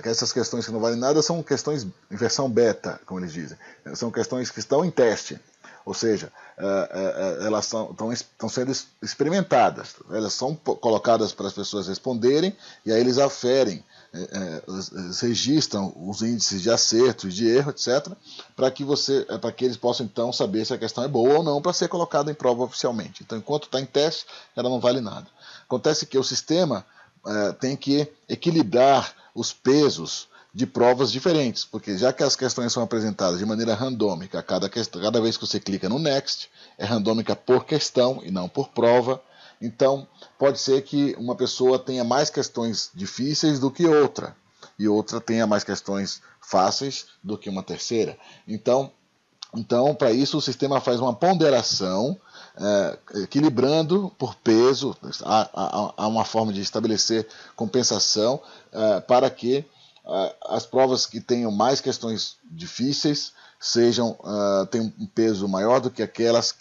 Essas questões que não valem nada são questões em versão beta, como eles dizem. São questões que estão em teste. Ou seja, elas estão sendo experimentadas. Elas são colocadas para as pessoas responderem e aí eles aferem, eles registram os índices de acerto e de erro, etc., para que eles possam então saber se a questão é boa ou não para ser colocada em prova oficialmente. Então, enquanto está em teste, ela não vale nada. Acontece que o sistema tem que equilibrar os pesos de provas diferentes, porque já que as questões são apresentadas de maneira randômica, cada vez que você clica no Next, é randômica por questão e não por prova. Então, pode ser que uma pessoa tenha mais questões difíceis do que outra, e outra tenha mais questões fáceis do que uma terceira. Então para isso, o sistema faz uma ponderação, equilibrando por peso. Há uma forma de estabelecer compensação para que as provas que tenham mais questões difíceis tenham um peso maior do que aquelas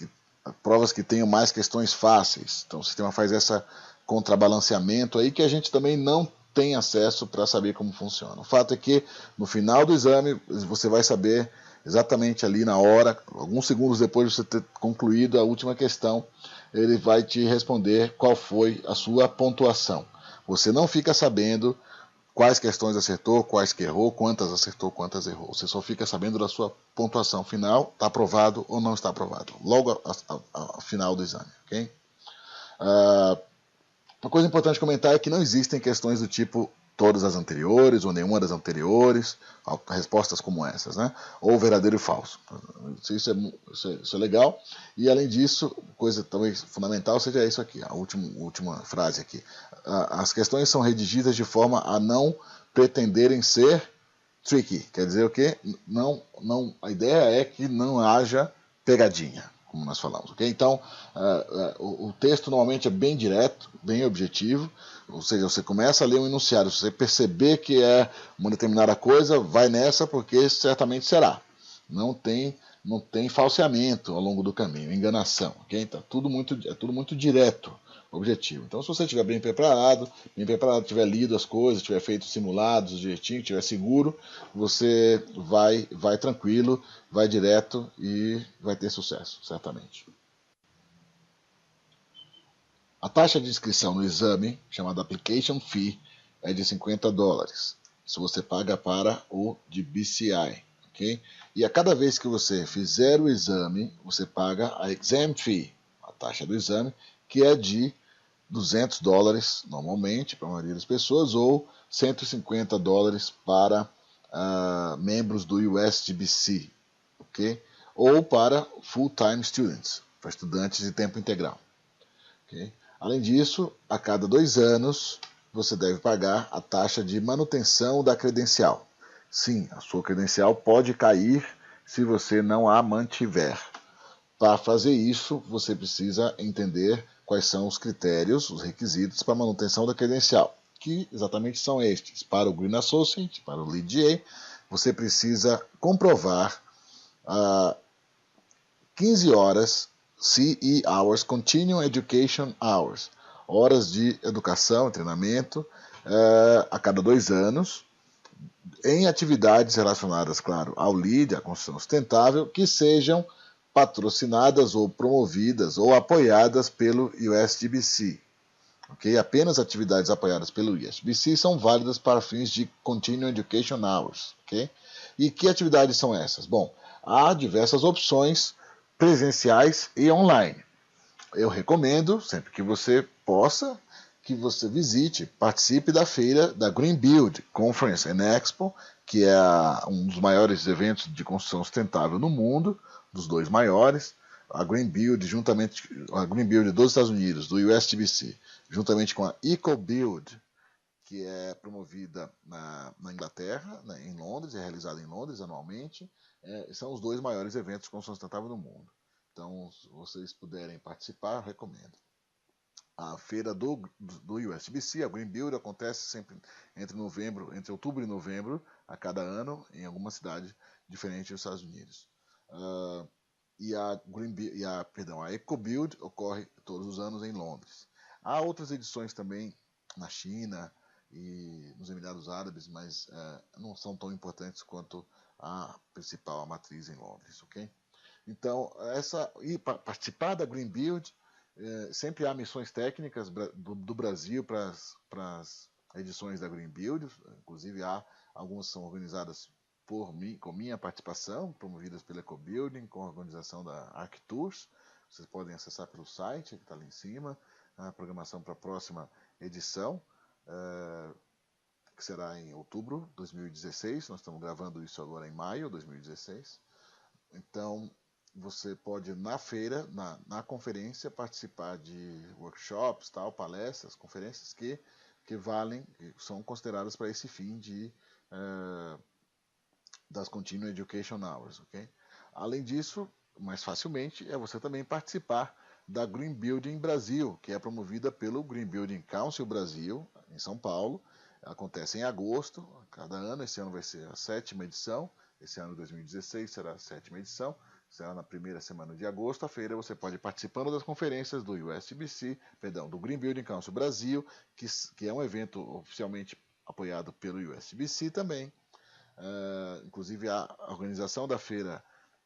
provas que tenham mais questões fáceis. Então o sistema faz esse contrabalanceamento aí que a gente também não tem acesso para saber como funciona. O fato é que no final do exame você vai saber exatamente ali na hora, alguns segundos depois de você ter concluído a última questão, ele vai te responder qual foi a sua pontuação. Você não fica sabendo quais questões acertou, quais que errou, quantas acertou, quantas errou. Você só fica sabendo da sua pontuação final, está aprovado ou não está aprovado, logo ao final do exame. Okay? Uma coisa importante comentar é que não existem questões do tipo todas as anteriores ou nenhuma das anteriores, respostas como essas, né? Ou verdadeiro e falso. Isso é legal. E além disso, coisa também fundamental seja isso aqui, a última frase aqui. As questões são redigidas de forma a não pretenderem ser tricky. Quer dizer o quê? A ideia é que não haja pegadinha, como nós falamos. Okay? Então, o texto normalmente é bem direto, bem objetivo. Ou seja, você começa a ler um enunciado, se você perceber que é uma determinada coisa, vai nessa porque certamente será. Não tem falseamento ao longo do caminho, enganação. Okay? Então, é tudo muito direto, objetivo. Então, se você estiver bem preparado, tiver lido as coisas, tiver feito simulados direitinho, estiver seguro, você vai tranquilo, vai direto e vai ter sucesso, certamente. A taxa de inscrição no exame, chamada Application Fee, é de $50. Se você paga para o de BCI. Okay? E a cada vez que você fizer o exame, você paga a Exam Fee, a taxa do exame, que é de $200 normalmente para a maioria das pessoas, ou $150 para membros do USGBC, okay? Ou para full-time students, para estudantes de tempo integral. Okay? Além disso, a cada 2 anos, você deve pagar a taxa de manutenção da credencial. Sim, a sua credencial pode cair se você não a mantiver. Para fazer isso, você precisa entender quais são os critérios, os requisitos para a manutenção da credencial, que exatamente são estes. Para o Green Associate, para o Lead GA, você precisa comprovar 15 horas CE Hours, Continuing Education Hours, horas de educação, treinamento, a cada 2 anos, em atividades relacionadas, claro, ao LEAD, à construção sustentável, que sejam patrocinadas ou promovidas ou apoiadas pelo USGBC. Okay? Apenas atividades apoiadas pelo USGBC são válidas para fins de Continuing Education Hours. Okay? E que atividades são essas? Bom, há diversas opções presenciais e online. Eu recomendo, sempre que você possa, que você visite, participe da feira da Greenbuild Conference and Expo, que é um dos maiores eventos de construção sustentável no mundo, dos dois maiores. A Greenbuild, a Greenbuild dos Estados Unidos, do USGBC, juntamente com a EcoBuild, que é promovida na Inglaterra, né, em Londres, é realizada em Londres anualmente, são os dois maiores eventos de construção sustentável no mundo. Então, se vocês puderem participar, eu recomendo. A feira do USGBC, a Greenbuild, acontece sempre entre outubro e novembro, a cada ano, em alguma cidade diferente dos Estados Unidos. A EcoBuild ocorre todos os anos em Londres. Há outras edições também na China e nos Emirados Árabes, mas não são tão importantes quanto a principal, a matriz em Londres, ok? Então, participar da Greenbuild, sempre há missões técnicas do Brasil para as edições da Greenbuild, inclusive algumas são organizadas por mim, com minha participação, promovidas pela EcoBuilding, com a organização da ArcTours. Vocês podem acessar pelo site, que está ali em cima, a programação para a próxima edição, que será em outubro de 2016. Nós estamos gravando isso agora em maio de 2016. Então, você pode ir na feira, na conferência, participar de workshops, palestras, conferências que são consideradas para esse fim das Continuing Education Hours, ok? Além disso, mais facilmente, é você também participar da Green Building Brasil, que é promovida pelo Green Building Council Brasil, em São Paulo. Acontece em agosto, cada ano. Esse ano vai ser a 7ª edição. Esse ano, 2016, será a 7ª edição. Será na primeira semana de agosto. A feira você pode ir participando das conferências do do Green Building Council Brasil, que é um evento oficialmente apoiado pelo USGBC também. Inclusive, a organização da feira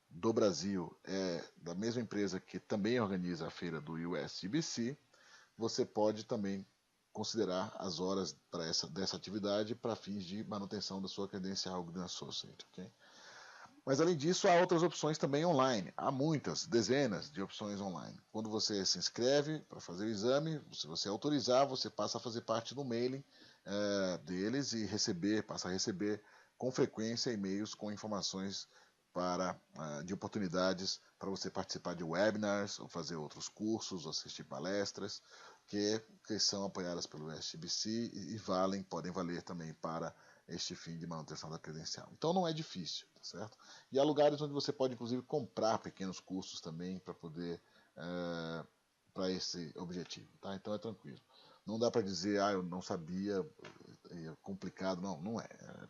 do Brasil é da mesma empresa que também organiza a feira do USGBC. Você pode também considerar as horas dessa atividade para fins de manutenção da sua credencial Green Associate, ok? Mas, além disso, há outras opções também online. Há muitas, dezenas de opções online. Quando você se inscreve para fazer o exame, se você autorizar, você passa a fazer parte do mailing deles e passa a receber com frequência e-mails com informações de oportunidades para você participar de webinars, ou fazer outros cursos, ou assistir palestras, que são apoiadas pelo SBC e podem valer também para este fim de manutenção da credencial. Então não é difícil, tá certo? E há lugares onde você pode, inclusive, comprar pequenos cursos também para esse objetivo, tá? Então é tranquilo. Não dá para dizer, eu não sabia, é complicado. Não é.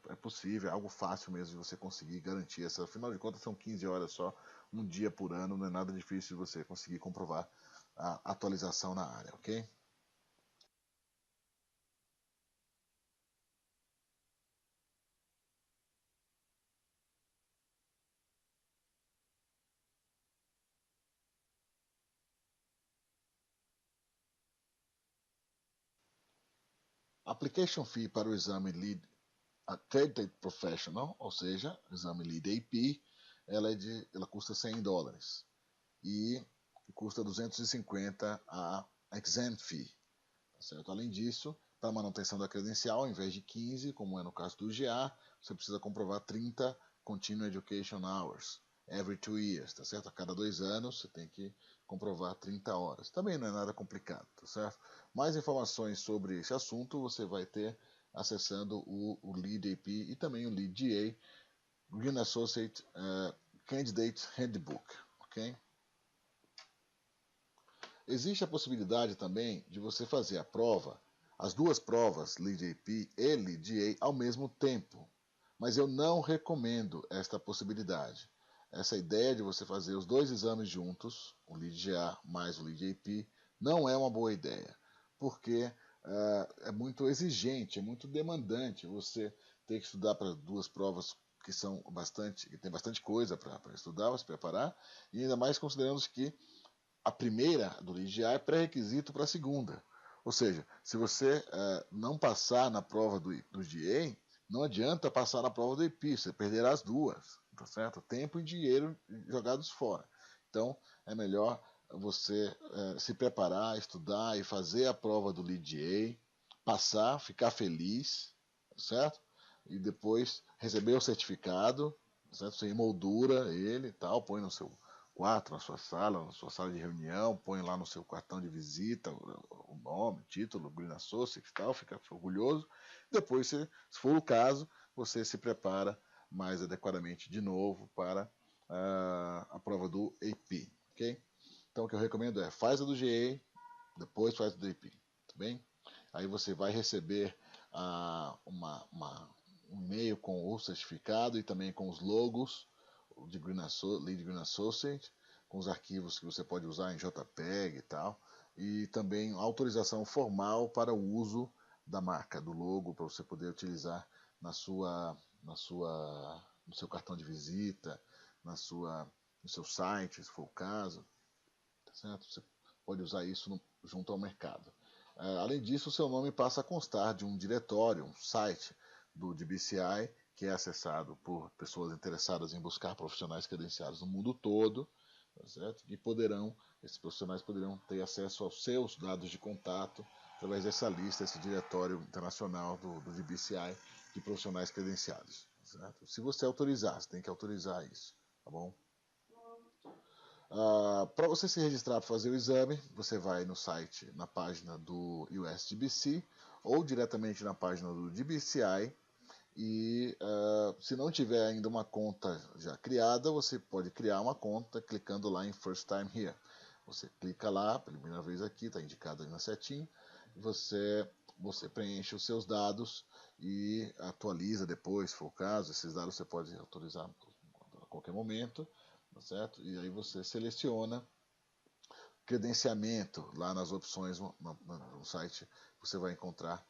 É possível, é algo fácil mesmo de você conseguir garantir essa. Afinal de contas, são 15 horas só, um dia por ano, não é nada difícil de você conseguir comprovar a atualização na área, ok? Application fee para o exame Lead Accredited Professional, ou seja, exame Lead AP, ela custa $100 e custa 250 a exam fee, tá certo? Além disso, para manutenção da credencial, ao invés de 15, como é no caso do GA, você precisa comprovar 30 Continuing Education Hours every 2 years, tá certo? A cada 2 anos você tem que comprovar 30 horas. Também não é nada complicado, tá certo? Mais informações sobre esse assunto você vai ter acessando o Lead AP e também o Lead GA, Green Associate Candidate Handbook, ok? Existe a possibilidade também de você fazer as duas provas, Lead AP e Lead GA, ao mesmo tempo. Mas eu não recomendo esta possibilidade. Essa ideia de você fazer os dois exames juntos, o Lead GA mais o Lead AP, não é uma boa ideia, porque é muito exigente, é muito demandante você ter que estudar para duas provas que tem bastante coisa para estudar, para se preparar, e ainda mais considerando que a primeira do Lead GA é pré-requisito para a segunda. Ou seja, se você não passar na prova do GA, não adianta passar na prova do AP, você perderá as duas, tá certo? Tempo e dinheiro jogados fora. Então, é melhor você se preparar, estudar e fazer a prova do LeadGA, passar, ficar feliz, certo? E depois receber o certificado, certo? Você emoldura ele e tal, põe no seu quarto, na sua sala de reunião, põe lá no seu cartão de visita o nome, o título, Green Associate e tal, fica orgulhoso. Depois, se for o caso, você se prepara mais adequadamente de novo para a prova do AP, ok? Então o que eu recomendo é faz a do GA, depois faz a do AP, tá bem? Aí você vai receber um e-mail com o certificado e também com os logos de Lead Green Associate, com os arquivos que você pode usar em JPEG e tal, e também autorização formal para o uso da marca, do logo, para você poder utilizar no seu cartão de visita, no seu site, se for o caso, tá certo? Você pode usar isso junto ao mercado. Além disso, o seu nome passa a constar de um diretório, um site do DBCI, que é acessado por pessoas interessadas em buscar profissionais credenciados no mundo todo, tá certo? E esses profissionais poderão ter acesso aos seus dados de contato através dessa lista, esse diretório internacional do DBCI de profissionais credenciados. Tá certo? Se você autorizar, você tem que autorizar isso, tá bom? Para você se registrar para fazer o exame, você vai no site, na página do USDBC ou diretamente na página do DBCI. E se não tiver ainda uma conta já criada, você pode criar uma conta clicando lá em First Time Here. Você clica lá, primeira vez aqui, está indicado aí na setinha. Você preenche os seus dados e atualiza depois, se for o caso. Esses dados você pode autorizar a qualquer momento, tá certo? E aí você seleciona credenciamento lá nas opções no site. Você vai encontrar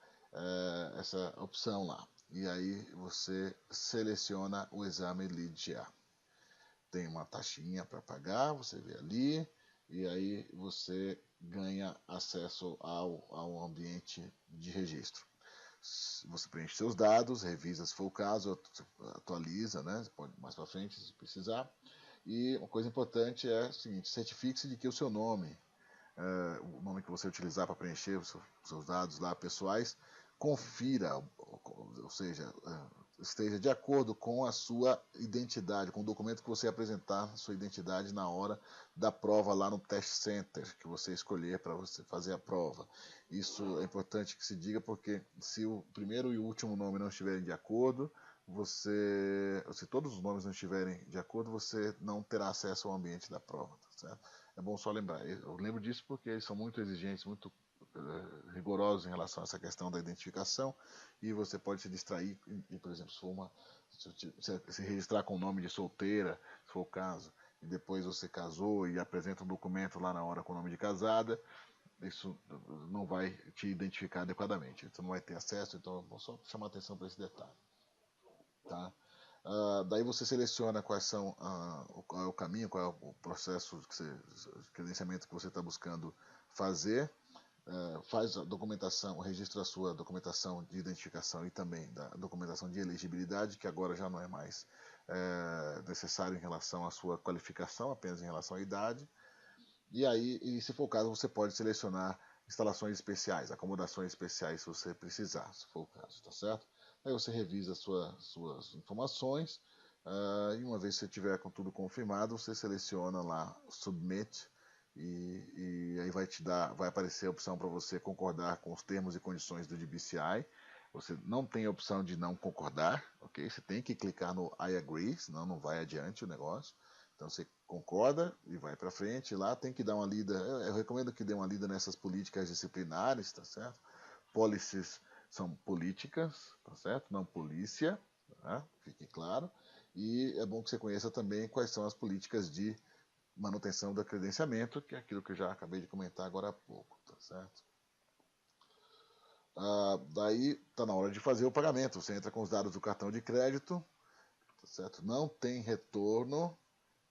essa opção lá. E aí você seleciona o exame LeadGA. Tem uma taxinha para pagar, você vê ali, e aí você ganha acesso ao ambiente de registro. Você preenche seus dados, revisa se for o caso, atualiza, né? Você pode mais para frente se precisar. E uma coisa importante é o seguinte: certifique-se de que o seu nome, o nome que você utilizar para preencher os seus dados lá pessoais, confira, ou seja, esteja de acordo com a sua identidade, com o documento que você apresentar, sua identidade na hora da prova lá no test center que você escolher para você fazer a prova. Isso é importante que se diga porque se o primeiro e o último nome não estiverem de acordo, se todos os nomes não estiverem de acordo, você não terá acesso ao ambiente da prova, tá certo? É bom só lembrar. Eu lembro disso porque eles são muito exigentes, muito rigorosos em relação a essa questão da identificação e você pode se distrair e, por exemplo, se registrar com o nome de solteira, se for o caso, e depois você casou e apresenta um documento lá na hora com o nome de casada, isso não vai te identificar adequadamente. Você não vai ter acesso, então eu vou só chamar atenção para esse detalhe. Tá? Daí você seleciona qual é o caminho, qual é o processo de credenciamento que você está buscando fazer, faz a documentação, registra a sua documentação de identificação e também da documentação de elegibilidade, que agora já não é mais necessário em relação à sua qualificação, apenas em relação à idade. E aí, se for o caso, você pode selecionar instalações especiais, acomodações especiais se você precisar, se for o caso, tá certo? Aí você revisa suas informações e uma vez que você tiver com tudo confirmado, você seleciona lá Submit e aí vai aparecer a opção para você concordar com os termos e condições do DBCI. Você não tem a opção de não concordar, ok? Você tem que clicar no I agree, senão não vai adiante o negócio. Então você concorda e vai para frente. Lá tem que dar uma lida. Eu recomendo que dê uma lida nessas políticas disciplinares, tá certo? Policies são políticas, tá certo? Não polícia, tá? Fique claro. E é bom que você conheça também quais são as políticas de manutenção do credenciamento, que é aquilo que eu já acabei de comentar agora há pouco, tá certo? Daí está na hora de fazer o pagamento. Você entra com os dados do cartão de crédito, tá certo? Não tem retorno.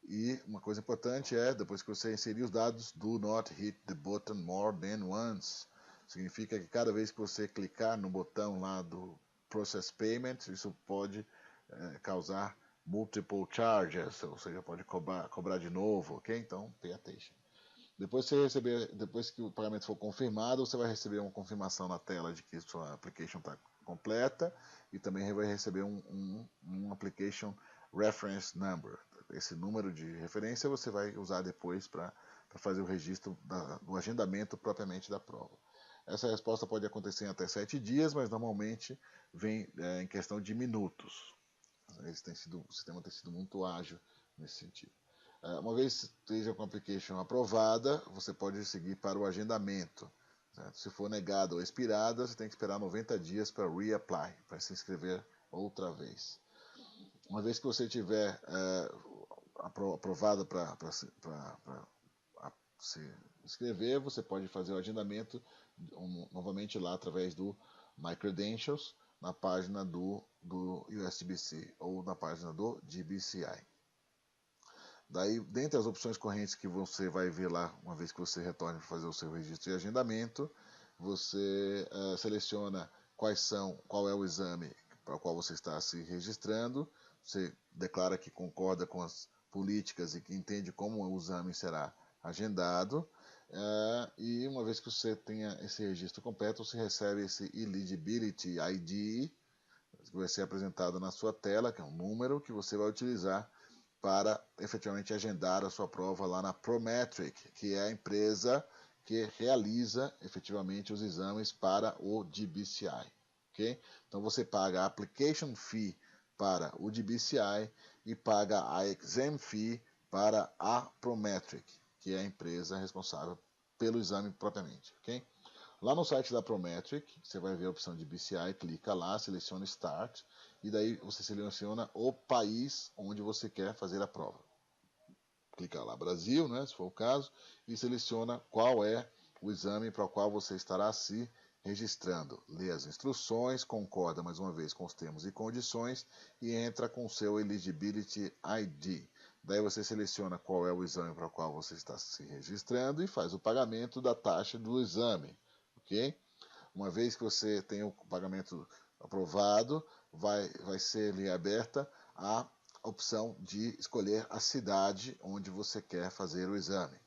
E uma coisa importante é, depois que você inserir os dados, do not hit the button more than once. Significa que cada vez que você clicar no botão lá do Process Payment, isso pode causar multiple charges, ou seja, pode cobrar de novo, ok? Então, pay attention. depois que o pagamento for confirmado, você vai receber uma confirmação na tela de que sua application está completa e também vai receber um application reference number. Esse número de referência você vai usar depois para fazer o registro do agendamento propriamente da prova. Essa resposta pode acontecer em até 7 dias, mas normalmente vem em questão de minutos. O sistema tem sido muito ágil nesse sentido. Uma vez esteja com a application aprovada, você pode seguir para o agendamento. Certo? Se for negada ou expirada, você tem que esperar 90 dias para reapply, para se inscrever outra vez. Uma vez que você tiver aprovada para se inscrever, você pode fazer o agendamento novamente lá através do My Credentials, na página do USDBC ou na página do GBCI. Daí, dentre as opções correntes que você vai ver lá, uma vez que você retorne para fazer o seu registro de agendamento, você seleciona qual é o exame para o qual você está se registrando, você declara que concorda com as políticas e que entende como o exame será agendado, e uma vez que você tenha esse registro completo, você recebe esse Eligibility ID, que vai ser apresentado na sua tela, que é um número que você vai utilizar para efetivamente agendar a sua prova lá na Prometric, que é a empresa que realiza efetivamente os exames para o GBCI. Okay? Então você paga a application fee para o GBCI e paga a exam fee para a Prometric, que é a empresa responsável pelo exame propriamente. Okay? Lá no site da Prometric, você vai ver a opção de BCI, clica lá, seleciona Start, e daí você seleciona o país onde você quer fazer a prova. Clica lá Brasil, né, se for o caso, e seleciona qual é o exame para o qual você estará se registrando. Lê as instruções, concorda mais uma vez com os termos e condições e entra com o seu Eligibility ID. Daí você seleciona qual é o exame para o qual você está se registrando e faz o pagamento da taxa do exame. Ok? Uma vez que você tem o pagamento aprovado, vai ser ali aberta a opção de escolher a cidade onde você quer fazer o exame.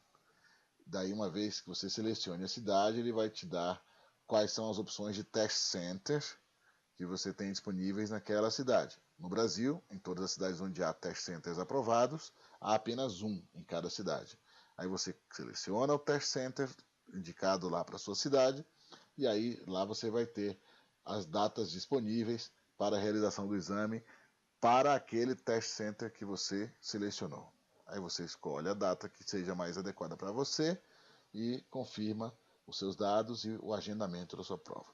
Daí, uma vez que você selecione a cidade, ele vai te dar quais são as opções de test center que você tem disponíveis naquela cidade. No Brasil, em todas as cidades onde há test centers aprovados, há apenas um em cada cidade. Aí você seleciona o test center indicado lá para a sua cidade, e aí lá você vai ter as datas disponíveis para a realização do exame para aquele test center que você selecionou. Aí você escolhe a data que seja mais adequada para você e confirma os seus dados e o agendamento da sua prova.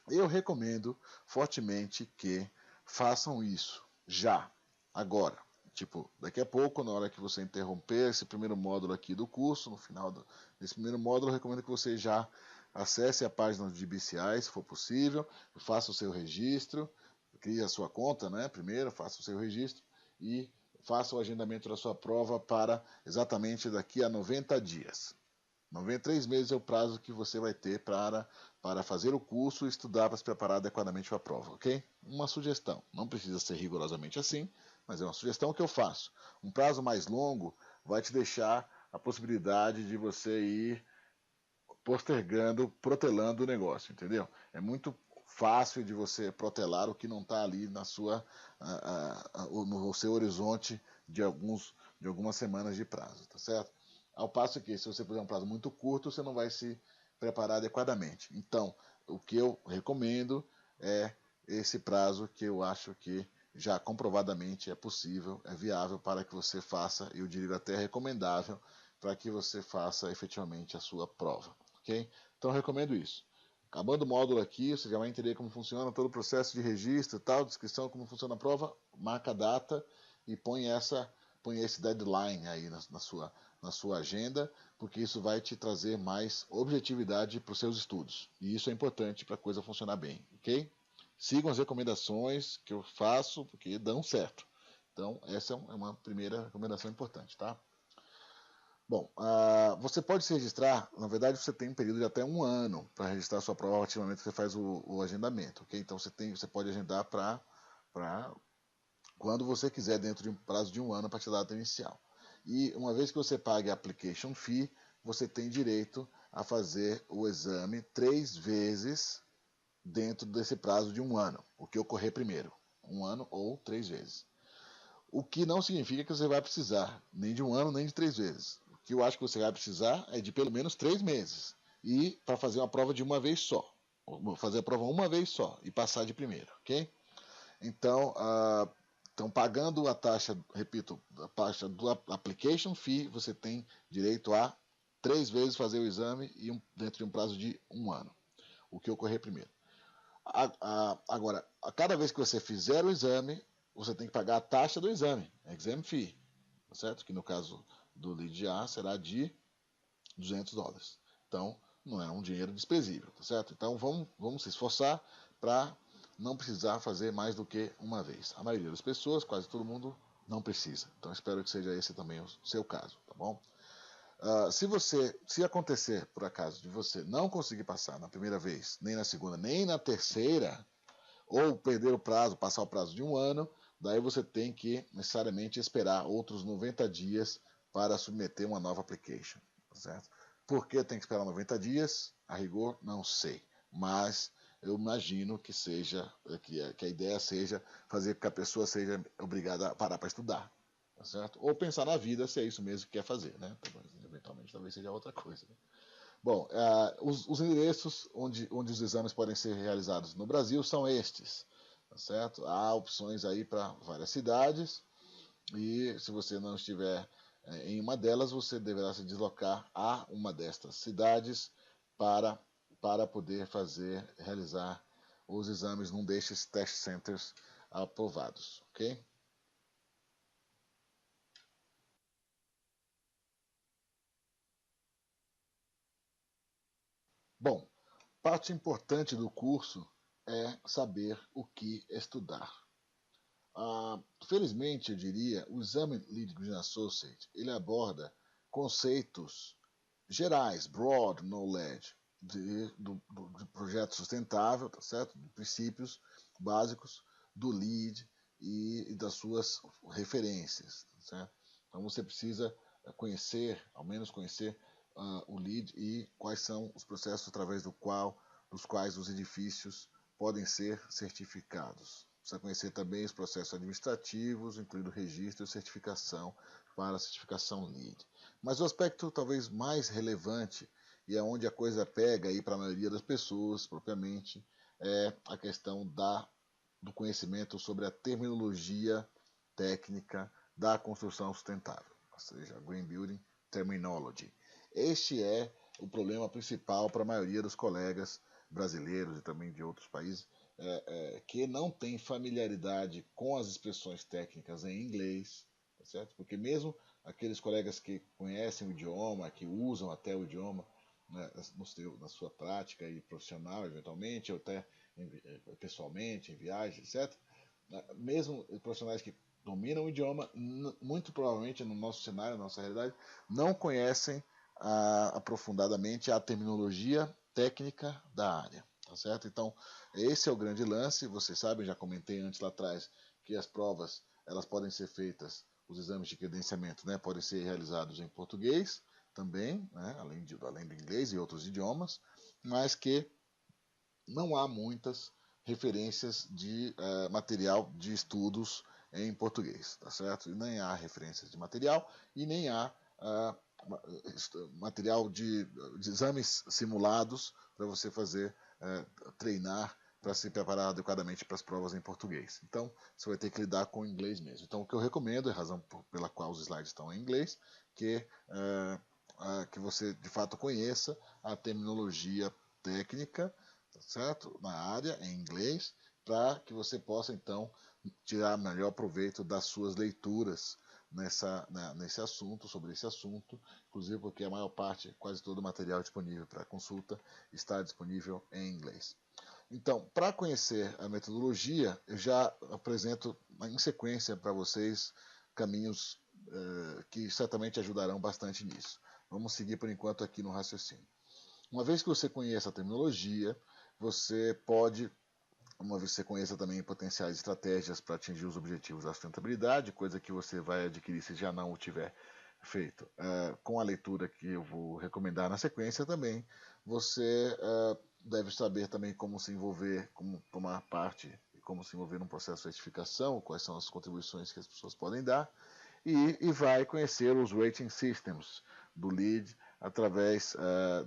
Eu recomendo fortemente que façam isso já, agora. Tipo, daqui a pouco, na hora que você interromper esse primeiro módulo aqui do curso, no final desse primeiro módulo, eu recomendo que você já acesse a página do GBCI, se for possível, faça o seu registro, crie a sua conta, né? Primeiro, faça o seu registro e faça o agendamento da sua prova para exatamente daqui a 90 dias. 93 meses é o prazo que você vai ter para fazer o curso e estudar para se preparar adequadamente para a prova, ok? Uma sugestão, não precisa ser rigorosamente assim, mas é uma sugestão que eu faço. Um prazo mais longo vai te deixar a possibilidade de você ir postergando, protelando o negócio, entendeu? É muito fácil de você protelar o que não está ali no seu horizonte de algumas semanas de prazo, tá certo? Ao passo que, se você puser um prazo muito curto, você não vai se preparar adequadamente. Então, o que eu recomendo é esse prazo que eu acho que já comprovadamente é possível, é viável para que você faça, eu diria até recomendável, para que você faça efetivamente a sua prova. Okay? Então, eu recomendo isso. Acabando o módulo aqui, você já vai entender como funciona todo o processo de registro, tal, descrição, como funciona a prova, marca a data e põe esse deadline aí na sua agenda, porque isso vai te trazer mais objetividade para os seus estudos. E isso é importante para a coisa funcionar bem, ok? Sigam as recomendações que eu faço, porque dão certo. Então, essa é uma primeira recomendação importante, tá? Bom, você pode se registrar, na verdade você tem um período de até um ano para registrar a sua prova ativamente que você faz o agendamento, ok? Então você pode agendar para quando você quiser, dentro de um prazo de um ano a partir da data inicial. E uma vez que você pague a application fee, você tem direito a fazer o exame 3 vezes dentro desse prazo de 1 ano, o que ocorrer primeiro, 1 ano ou 3 vezes. O que não significa que você vai precisar nem de 1 ano nem de 3 vezes. O que eu acho que você vai precisar é de pelo menos 3 meses e para fazer uma prova de uma vez só, fazer a prova uma vez só e passar de primeiro, ok? Então, pagando a taxa, repito, a taxa do application fee, você tem direito a 3 vezes fazer o exame e dentro de um prazo de 1 ano, o que ocorrer primeiro. Agora, a cada vez que você fizer o exame, você tem que pagar a taxa do exame, exam fee, tá certo? Que no caso do Lead A será de $200. Então, não é um dinheiro desprezível, tá certo? Então, vamos se esforçar para não precisar fazer mais do que uma vez. A maioria das pessoas, quase todo mundo, não precisa. Então, espero que seja esse também o seu caso, tá bom? Se acontecer, por acaso, de você não conseguir passar na primeira vez, nem na segunda, nem na terceira, ou perder o prazo, passar o prazo de 1 ano, daí você tem que necessariamente esperar outros 90 dias para submeter uma nova application, tá certo? Por que tem que esperar 90 dias? A rigor, não sei, mas eu imagino que que a ideia seja fazer com que a pessoa seja obrigada a parar para estudar, tá certo? Ou pensar na vida se é isso mesmo que quer fazer, né? Eventualmente talvez seja outra coisa, né? Bom, os endereços onde os exames podem ser realizados no Brasil são estes, tá certo? Há opções aí para várias cidades e se você não estiver em uma delas, você deverá se deslocar a uma destas cidades para, para poder realizar os exames num destes test centers aprovados, ok? Bom, parte importante do curso é saber o que estudar. Felizmente, eu diria, o exame Lead Green Associate ele aborda conceitos gerais, broad knowledge, de projeto sustentável, tá certo? De princípios básicos do lead e das suas referências, tá certo? Então você precisa conhecer, ao menos conhecer o lead e quais são os processos através dos quais os edifícios podem ser certificados. Precisa conhecer também os processos administrativos, incluindo registro e certificação para a certificação LEED. Mas o aspecto talvez mais relevante, e é onde a coisa pega aí para a maioria das pessoas propriamente, é a questão do conhecimento sobre a terminologia técnica da construção sustentável, ou seja, Green Building Terminology. Este é o problema principal para a maioria dos colegas brasileiros e também de outros países que não tem familiaridade com as expressões técnicas em inglês, tá certo? Porque mesmo aqueles colegas que conhecem o idioma, que usam até o idioma né, na sua prática e profissional, eventualmente, ou até pessoalmente, em viagem, etc., mesmo profissionais que dominam o idioma, muito provavelmente no nosso cenário, na nossa realidade, não conhecem aprofundadamente a terminologia técnica da área. Tá certo? Então, esse é o grande lance. Vocês sabem, já comentei antes lá atrás, que as provas elas podem ser feitas, os exames de credenciamento né, podem ser realizados em português também, né, além do inglês e outros idiomas, mas que não há muitas referências de material de estudos em português, tá certo? E nem há referências de material e nem há material de exames simulados para você fazer treinar para se preparar adequadamente para as provas em português. Então, você vai ter que lidar com o inglês mesmo. Então, o que eu recomendo, a razão pela qual os slides estão em inglês, que você de fato conheça a terminologia técnica, tá certo? Na área, em inglês, para que você possa então tirar melhor proveito das suas leituras nesse assunto, sobre esse assunto, inclusive porque a maior parte, quase todo o material disponível para consulta está disponível em inglês. Então, para conhecer a metodologia, eu já apresento em sequência para vocês caminhos que certamente ajudarão bastante nisso. Vamos seguir por enquanto aqui no raciocínio. Uma vez que você conheça a terminologia, você pode uma vez que você conheça também potenciais estratégias para atingir os objetivos da sustentabilidade, coisa que você vai adquirir se já não o tiver Feito. Com a leitura que eu vou recomendar na sequência também, você deve saber também como se envolver, como tomar parte e como se envolver num processo de certificação, quais são as contribuições que as pessoas podem dar, e vai conhecer os rating systems do LEED através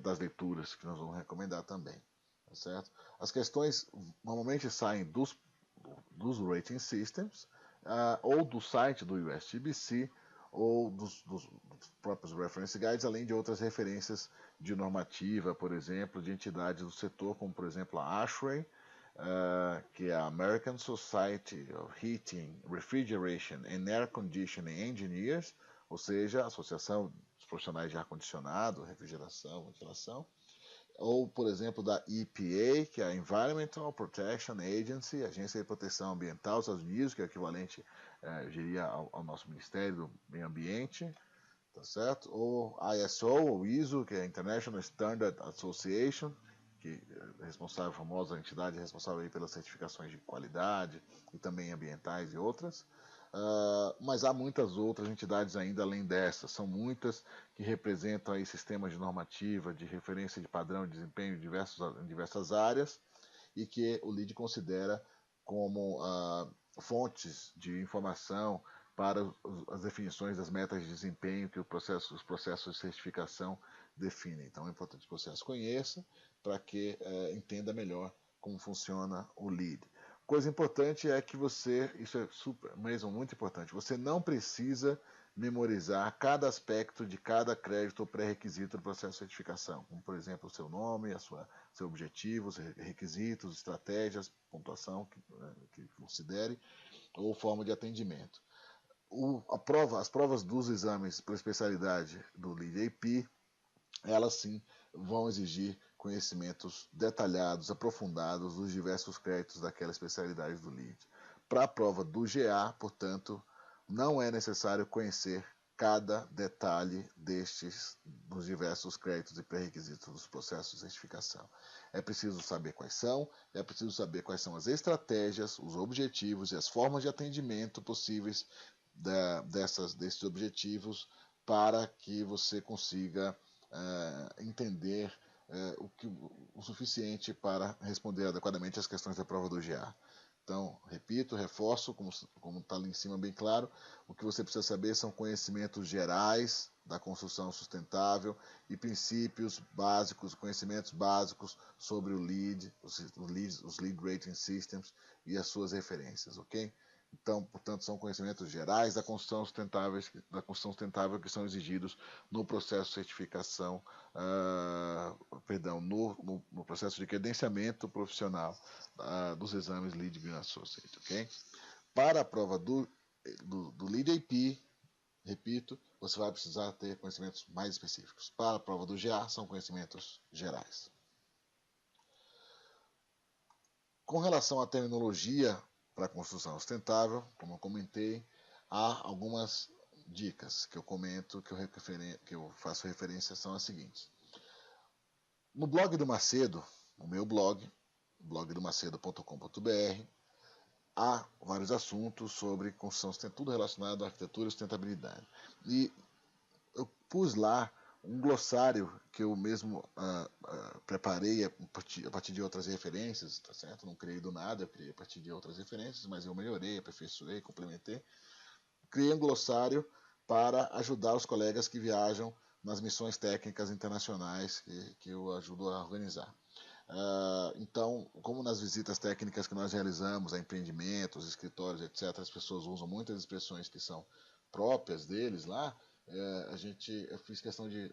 das leituras que nós vamos recomendar também. Tá certo? As questões normalmente saem dos rating systems ou do site do USGBC ou dos próprios reference guides, além de outras referências de normativa, por exemplo, de entidades do setor, como por exemplo a ASHRAE, que é a American Society of Heating, Refrigeration and Air Conditioning Engineers, ou seja, a Associação dos Profissionais de Ar-Condicionado, Refrigeração, Ventilação, ou, por exemplo, da EPA, que é a Environmental Protection Agency, Agência de Proteção Ambiental dos Estados Unidos, que é equivalente, eu diria, ao nosso Ministério do Meio Ambiente, tá certo? Ou ISO, ou ISO, que é a International Standard Association, que é responsável, a famosa entidade responsável aí pelas certificações de qualidade e também ambientais e outras. Mas há muitas outras entidades ainda além dessas, são muitas que representam aí sistemas de normativa, de referência de padrão de desempenho em diversas áreas e que o LEED considera como fontes de informação para as definições das metas de desempenho que os processos de certificação definem. Então é importante que você as conheça para que entenda melhor como funciona o LEED. Coisa importante é que você, isso é mesmo muito importante, você não precisa memorizar cada aspecto de cada crédito ou pré-requisito do processo de certificação, como por exemplo o seu nome, seu objetivo, os requisitos, estratégias, pontuação que considere, ou forma de atendimento. As provas dos exames para especialidade do LEED AP, elas sim vão exigir conhecimentos detalhados, aprofundados dos diversos créditos daquela especialidade do LEED. Para a prova do GA, portanto, não é necessário conhecer cada detalhe dos diversos créditos e pré-requisitos dos processos de certificação. É preciso saber quais são, é preciso saber quais são as estratégias, os objetivos e as formas de atendimento possíveis desses objetivos para que você consiga entender o suficiente para responder adequadamente às questões da prova do GA. Então, repito, reforço, como está ali em cima bem claro, o que você precisa saber são conhecimentos gerais da construção sustentável e princípios básicos, conhecimentos básicos sobre o LEED, os LEED Rating Systems e as suas referências, ok? Então, portanto, são conhecimentos gerais da construção sustentável que são exigidos no processo de certificação, no processo de credenciamento profissional dos exames LEED Green Associate, ok? Para a prova do LEED AP, repito, você vai precisar ter conhecimentos mais específicos. Para a prova do GA, são conhecimentos gerais. Com relação à terminologia para a construção sustentável, como eu comentei, há algumas dicas que eu comento, que eu faço referência, são as seguintes. No blog do Macedo, no meu blog, blogdomacedo.com.br, há vários assuntos sobre construção, tudo relacionado à arquitetura e sustentabilidade. E eu pus lá um glossário que eu mesmo preparei a partir de outras referências, tá certo? Não criei do nada, eu criei a partir de outras referências, mas eu melhorei, aperfeiçoei, complementei. Criei um glossário para ajudar os colegas que viajam nas missões técnicas internacionais que eu ajudo a organizar. Então, como nas visitas técnicas que nós realizamos a empreendimentos, escritórios, etc., as pessoas usam muitas expressões que são próprias deles lá, eu fiz questão de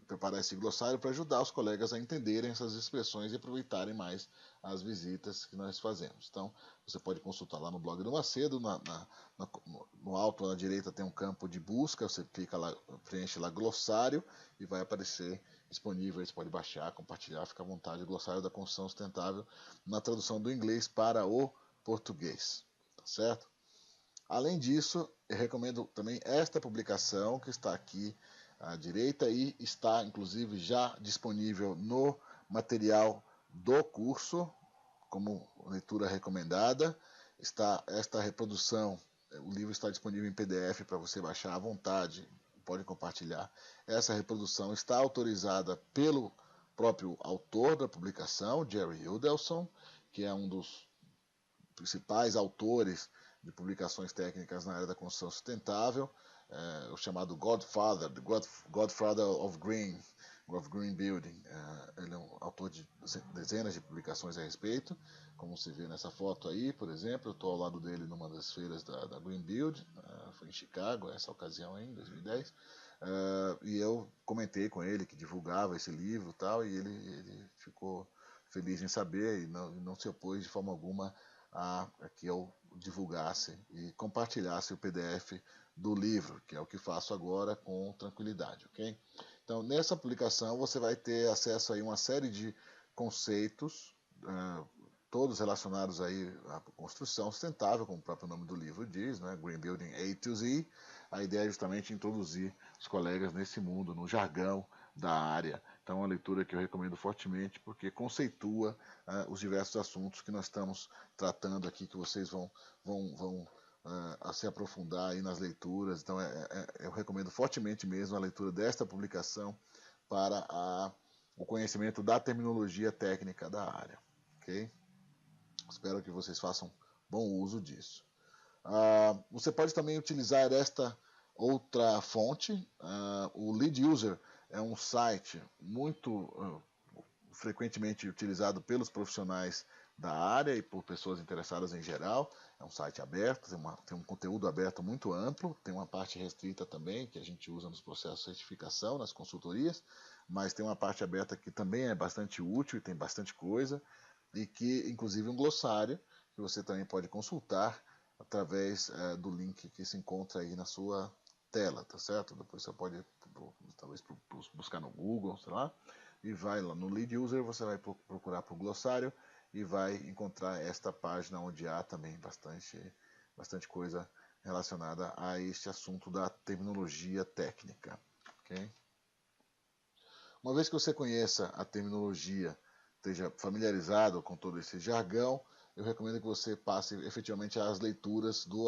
preparar esse glossário para ajudar os colegas a entenderem essas expressões e aproveitarem mais as visitas que nós fazemos. Então, você pode consultar lá no blog do Macedo, no alto à direita tem um campo de busca, você clica lá, preenche lá glossário e vai aparecer disponível, você pode baixar, compartilhar, fica à vontade, o glossário da construção sustentável na tradução do inglês para o português, tá certo? Além disso, eu recomendo também esta publicação que está aqui à direita e está inclusive já disponível no material do curso como leitura recomendada. Está esta reprodução, o livro está disponível em PDF para você baixar à vontade pode compartilhar. Essa reprodução está autorizada pelo próprio autor da publicação, Jerry Udelson, que é um dos principais autores de publicações técnicas na área da construção sustentável, o chamado Godfather, the Godfather of Green Building. Ele é um autor de dezenas de publicações a respeito, como se vê nessa foto aí, por exemplo. Eu estou ao lado dele numa das feiras da Green Build, foi em Chicago, essa ocasião aí, em 2010, e eu comentei com ele que divulgava esse livro e tal, e ele ficou feliz em saber e não se opôs de forma alguma a que eu divulgasse e compartilhasse o PDF do livro, que é o que faço agora com tranquilidade, ok? Então, nessa publicação você vai ter acesso a uma série de conceitos, todos relacionados aí à construção sustentável, como o próprio nome do livro diz, né? Green Building A to Z. A ideia é justamente introduzir os colegas nesse mundo, no jargão da área. Então, é uma leitura que eu recomendo fortemente, porque conceitua os diversos assuntos que nós estamos tratando aqui, que vocês vão se aprofundar aí nas leituras. Então, eu recomendo fortemente mesmo a leitura desta publicação para o conhecimento da terminologia técnica da área. Ok? Espero que vocês façam bom uso disso. Você pode também utilizar esta outra fonte. O Lead User é um site muito frequentemente utilizado pelos profissionais da área e por pessoas interessadas em geral. É um site aberto, tem um conteúdo aberto muito amplo, tem uma parte restrita também, que a gente usa nos processos de certificação, nas consultorias, mas tem uma parte aberta que também é bastante útil e tem bastante coisa, e que, inclusive, um glossário, que você também pode consultar através do link que se encontra aí na sua tela, tá certo? Depois você pode, talvez, buscar no Google, sei lá, e vai lá no Lead User, você vai procurar por glossário e vai encontrar esta página onde há também bastante coisa relacionada a este assunto da terminologia técnica. Okay? Uma vez que você conheça a terminologia, esteja familiarizado com todo esse jargão, eu recomendo que você passe efetivamente às leituras dos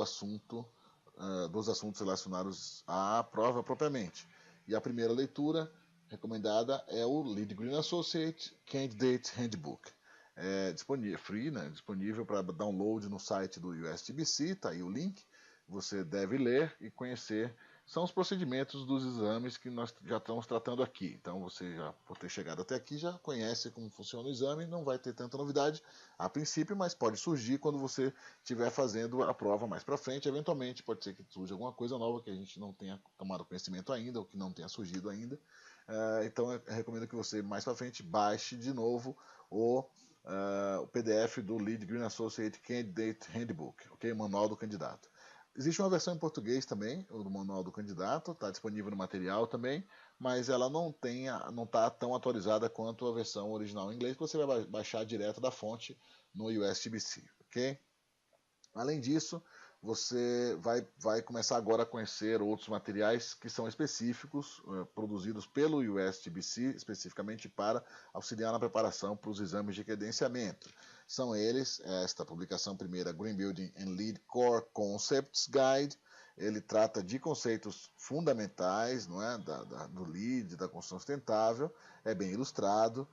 assuntos relacionados à prova propriamente. E a primeira leitura recomendada é o Lead Green Associate Candidate Handbook. É disponível, free, né? Disponível para download no site do USGBC, está aí o link. Você deve ler e conhecer. São os procedimentos dos exames que nós já estamos tratando aqui. Então você, já por ter chegado até aqui, já conhece como funciona o exame, não vai ter tanta novidade a princípio, mas pode surgir quando você estiver fazendo a prova mais para frente. Eventualmente pode ser que surja alguma coisa nova que a gente não tenha tomado conhecimento ainda, ou que não tenha surgido ainda. Então eu recomendo que você mais para frente baixe de novo o PDF do Lead Green Associate Candidate Handbook, ok? Manual do candidato. Existe uma versão em português também, o do Manual do Candidato, está disponível no material também, mas ela não está tão atualizada quanto a versão original em inglês, que você vai baixar direto da fonte no USGBC, ok? Além disso, você vai começar agora a conhecer outros materiais que são específicos, produzidos pelo USGBC, especificamente para auxiliar na preparação para os exames de credenciamento. São eles, esta publicação primeira, Green Building and Lead Core Concepts Guide. Ele trata de conceitos fundamentais, não é, do LEED, da construção sustentável. É bem ilustrado,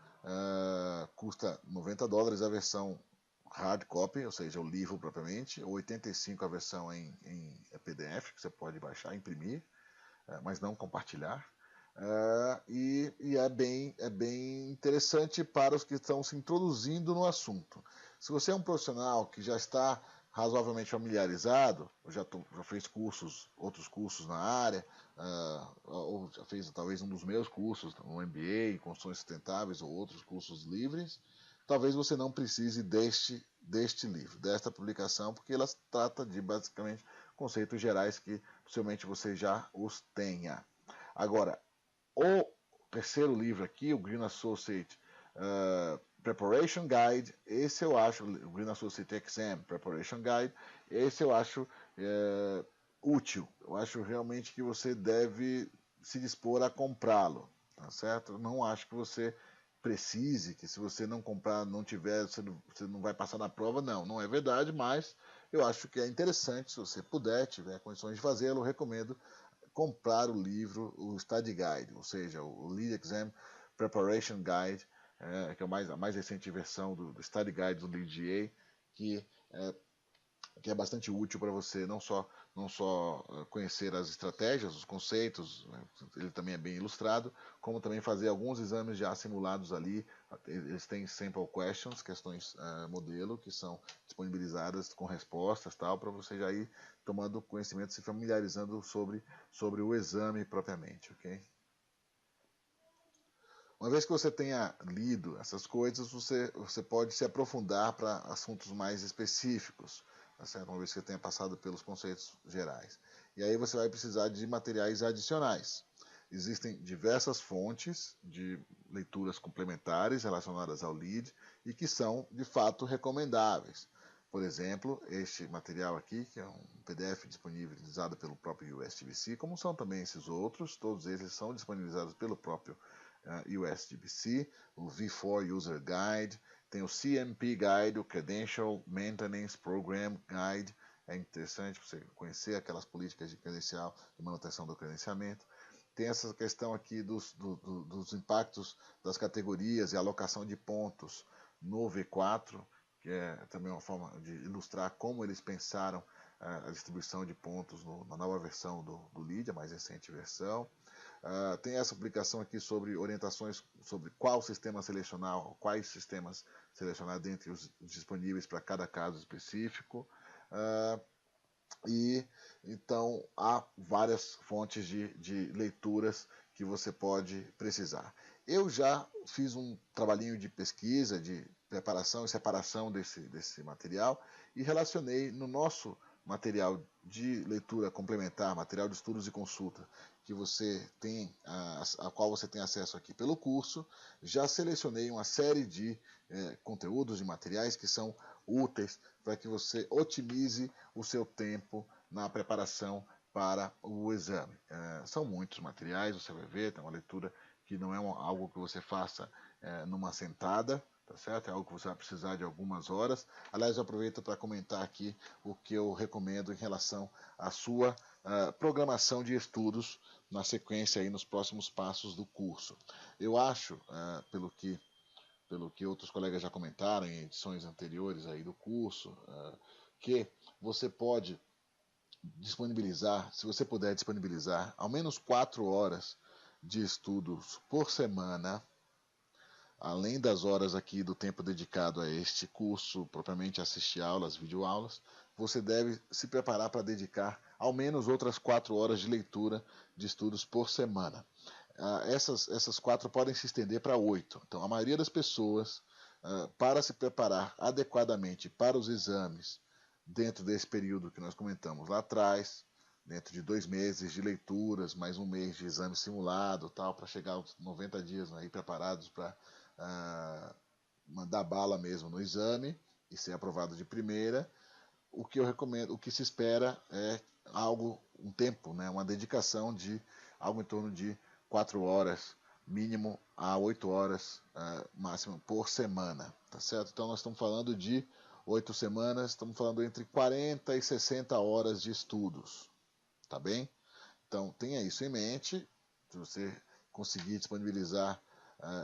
custa $90 a versão hard copy, ou seja, o livro propriamente, ou 85 a versão em PDF, que você pode baixar, imprimir, mas não compartilhar. E é bem interessante para os que estão se introduzindo no assunto. Se você é um profissional que já está razoavelmente familiarizado, já fez outros cursos na área, ou já fez talvez um dos meus cursos, um MBA, construções sustentáveis ou outros cursos livres, talvez você não precise deste livro, desta publicação, porque ela trata de basicamente conceitos gerais que possivelmente você já os tenha. Agora, o terceiro livro aqui, o Green Associate Preparation Guide, esse eu acho, o Green Associate Exam Preparation Guide, esse eu acho útil. Eu acho realmente que você deve se dispor a comprá-lo, tá certo? Eu não acho que você precise, que se você não comprar, não tiver, você não vai passar na prova, não é verdade, mas eu acho que é interessante, se você puder, tiver condições de fazê-lo, recomendo comprar o livro, o Study Guide, ou seja, o Lead Exam Preparation Guide, que é a mais recente versão do Study Guide do Lead GA, que é bastante útil para você não só conhecer as estratégias, os conceitos, né, ele também é bem ilustrado, como também fazer alguns exames já simulados ali. Eles têm sample questions, questões modelo, que são disponibilizadas com respostas, tal, para você já ir tomando conhecimento, se familiarizando sobre o exame propriamente, ok? Uma vez que você tenha lido essas coisas, você pode se aprofundar para assuntos mais específicos, tá certo? Uma vez que você tenha passado pelos conceitos gerais. E aí você vai precisar de materiais adicionais. Existem diversas fontes de leituras complementares relacionadas ao LEAD e que são, de fato, recomendáveis. Por exemplo, este material aqui, que é um PDF disponibilizado pelo próprio USGBC, como são também esses outros, todos eles são disponibilizados pelo próprio USGBC, o V4 User Guide, tem o CMP Guide, o Credential Maintenance Program Guide. É interessante você conhecer aquelas políticas de credencial, de manutenção do credenciamento. Tem essa questão aqui dos impactos das categorias e alocação de pontos no V4, que é também uma forma de ilustrar como eles pensaram a distribuição de pontos na nova versão do LEAD, a mais recente versão. Tem essa publicação aqui sobre orientações sobre quais sistemas selecionar dentre os disponíveis para cada caso específico. E então há várias fontes de leituras que você pode precisar. Eu já fiz um trabalhinho de pesquisa, de preparação e separação desse material e relacionei no nosso material de leitura complementar, material de estudos e consulta, que você tem, a qual você tem acesso aqui pelo curso. Já selecionei uma série de conteúdos e materiais que são úteis para que você otimize o seu tempo na preparação para o exame. São muitos materiais, você vai ver, tem uma leitura que não é algo que você faça numa sentada, tá certo? É algo que você vai precisar de algumas horas. Aliás, eu aproveito para comentar aqui o que eu recomendo em relação à sua programação de estudos na sequência aí nos próximos passos do curso. Eu acho, pelo que outros colegas já comentaram em edições anteriores aí do curso, que você pode disponibilizar, se você puder disponibilizar, ao menos 4 horas de estudos por semana, além das horas aqui do tempo dedicado a este curso, propriamente assistir aulas, videoaulas, você deve se preparar para dedicar ao menos outras 4 horas de leitura de estudos por semana. Essas 4 podem se estender para 8. Então, a maioria das pessoas, para se preparar adequadamente para os exames, dentro desse período que nós comentamos lá atrás, dentro de 2 meses de leituras, mais 1 mês de exame simulado, tal, para chegar aos 90 dias aí preparados para mandar bala mesmo no exame e ser aprovado de primeira. O que eu recomendo, o que se espera é um tempo, né, uma dedicação de algo em torno de 4 horas, mínimo a 8 horas máximo por semana, tá certo? Então nós estamos falando de 8 semanas, estamos falando entre 40 e 60 horas de estudos, tá bem? Então tenha isso em mente. Se você conseguir disponibilizar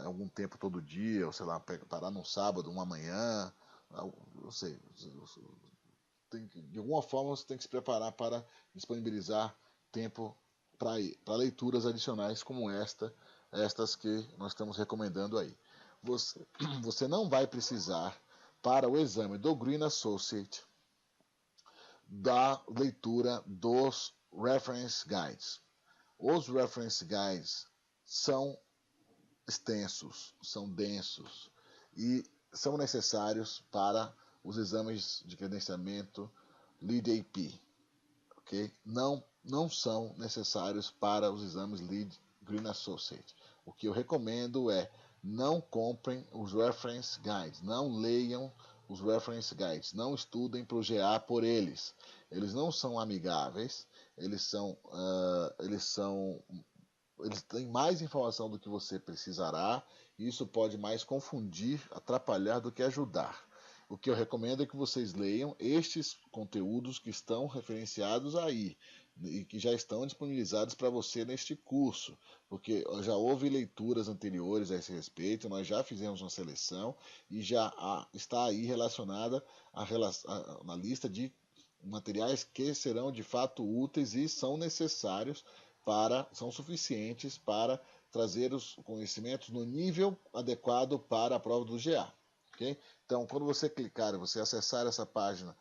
algum tempo todo dia, ou sei lá, parar num sábado, uma manhã, eu sei, de alguma forma você tem que se preparar para disponibilizar tempo para leituras adicionais como estas que nós estamos recomendando aí. Você não vai precisar, para o exame do Green Associate, da leitura dos Reference Guides. Os Reference Guides são extensos, são densos e são necessários para os exames de credenciamento LEAD AP, ok? Não são necessários para os exames LEAD Green Associate. O que eu recomendo é não comprem os Reference Guides, não leiam os Reference Guides, não estudem para o GA por eles. Eles não são amigáveis, eles têm mais informação do que você precisará, e isso pode mais confundir, atrapalhar do que ajudar. O que eu recomendo é que vocês leiam estes conteúdos que estão referenciados aí, e que já estão disponibilizados para você neste curso, porque já houve leituras anteriores a esse respeito, nós já fizemos uma seleção e já está aí relacionada na lista de materiais que serão de fato úteis e são necessários são suficientes para trazer os conhecimentos no nível adequado para a prova do GA. Okay? Então, quando você clicar e você acessar essa página,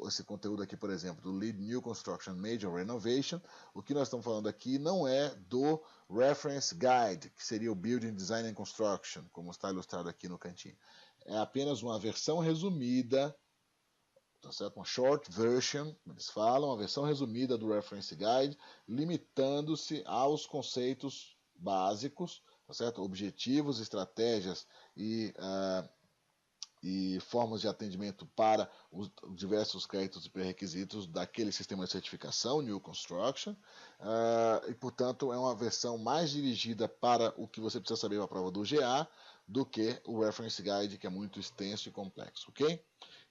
esse conteúdo aqui, por exemplo, do Lead New Construction Major Renovation, o que nós estamos falando aqui não é do Reference Guide, que seria o Building Design and Construction, como está ilustrado aqui no cantinho. É apenas uma versão resumida, tá certo? Uma short version, eles falam, uma versão resumida do Reference Guide, limitando-se aos conceitos básicos, tá certo? Objetivos, estratégias e formas de atendimento para os diversos créditos e pré-requisitos daquele sistema de certificação, New Construction, e portanto é uma versão mais dirigida para o que você precisa saber para a prova do GA do que o Reference Guide, que é muito extenso e complexo, ok?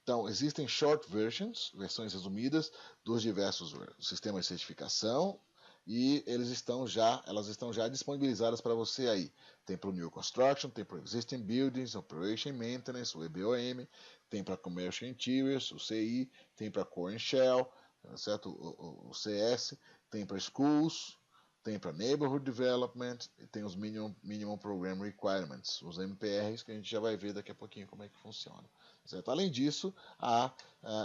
Então, existem short versions, versões resumidas dos diversos sistemas de certificação, e elas estão já disponibilizadas para você aí. Tem para o New Construction, tem para o Existing Buildings, Operation Maintenance, o EBOM, tem para Commercial Interiors, o CI, tem para Core and Shell, certo? O CS, tem para Schools, tem para Neighborhood Development, e tem os Minimum Program Requirements, os MPRs, que a gente já vai ver daqui a pouquinho como é que funciona. Certo? Além disso, há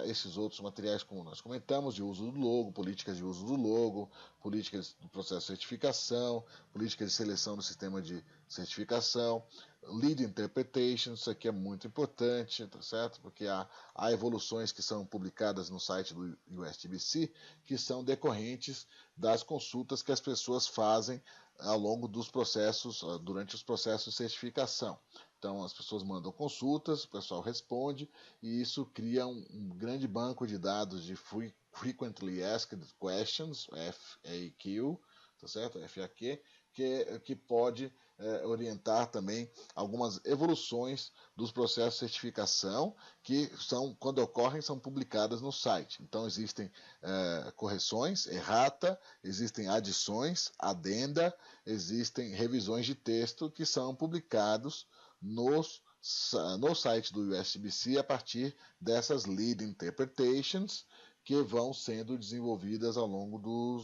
esses outros materiais, como nós comentamos, de uso do logo, políticas de uso do logo, políticas do processo de certificação, políticas de seleção do sistema de certificação, Lead Interpretation, isso aqui é muito importante, tá certo? Porque há evoluções que são publicadas no site do USTBC que são decorrentes das consultas que as pessoas fazem ao longo dos processos, durante os processos de certificação. Então as pessoas mandam consultas, o pessoal responde e isso cria um grande banco de dados de Frequently Asked Questions, FAQ, tá certo? FAQ, que pode orientar também algumas evoluções dos processos de certificação que quando ocorrem, são publicadas no site. Então existem correções, errata, existem adições, adenda, existem revisões de texto que são publicados no site do USBC a partir dessas Lead Interpretations que vão sendo desenvolvidas ao longo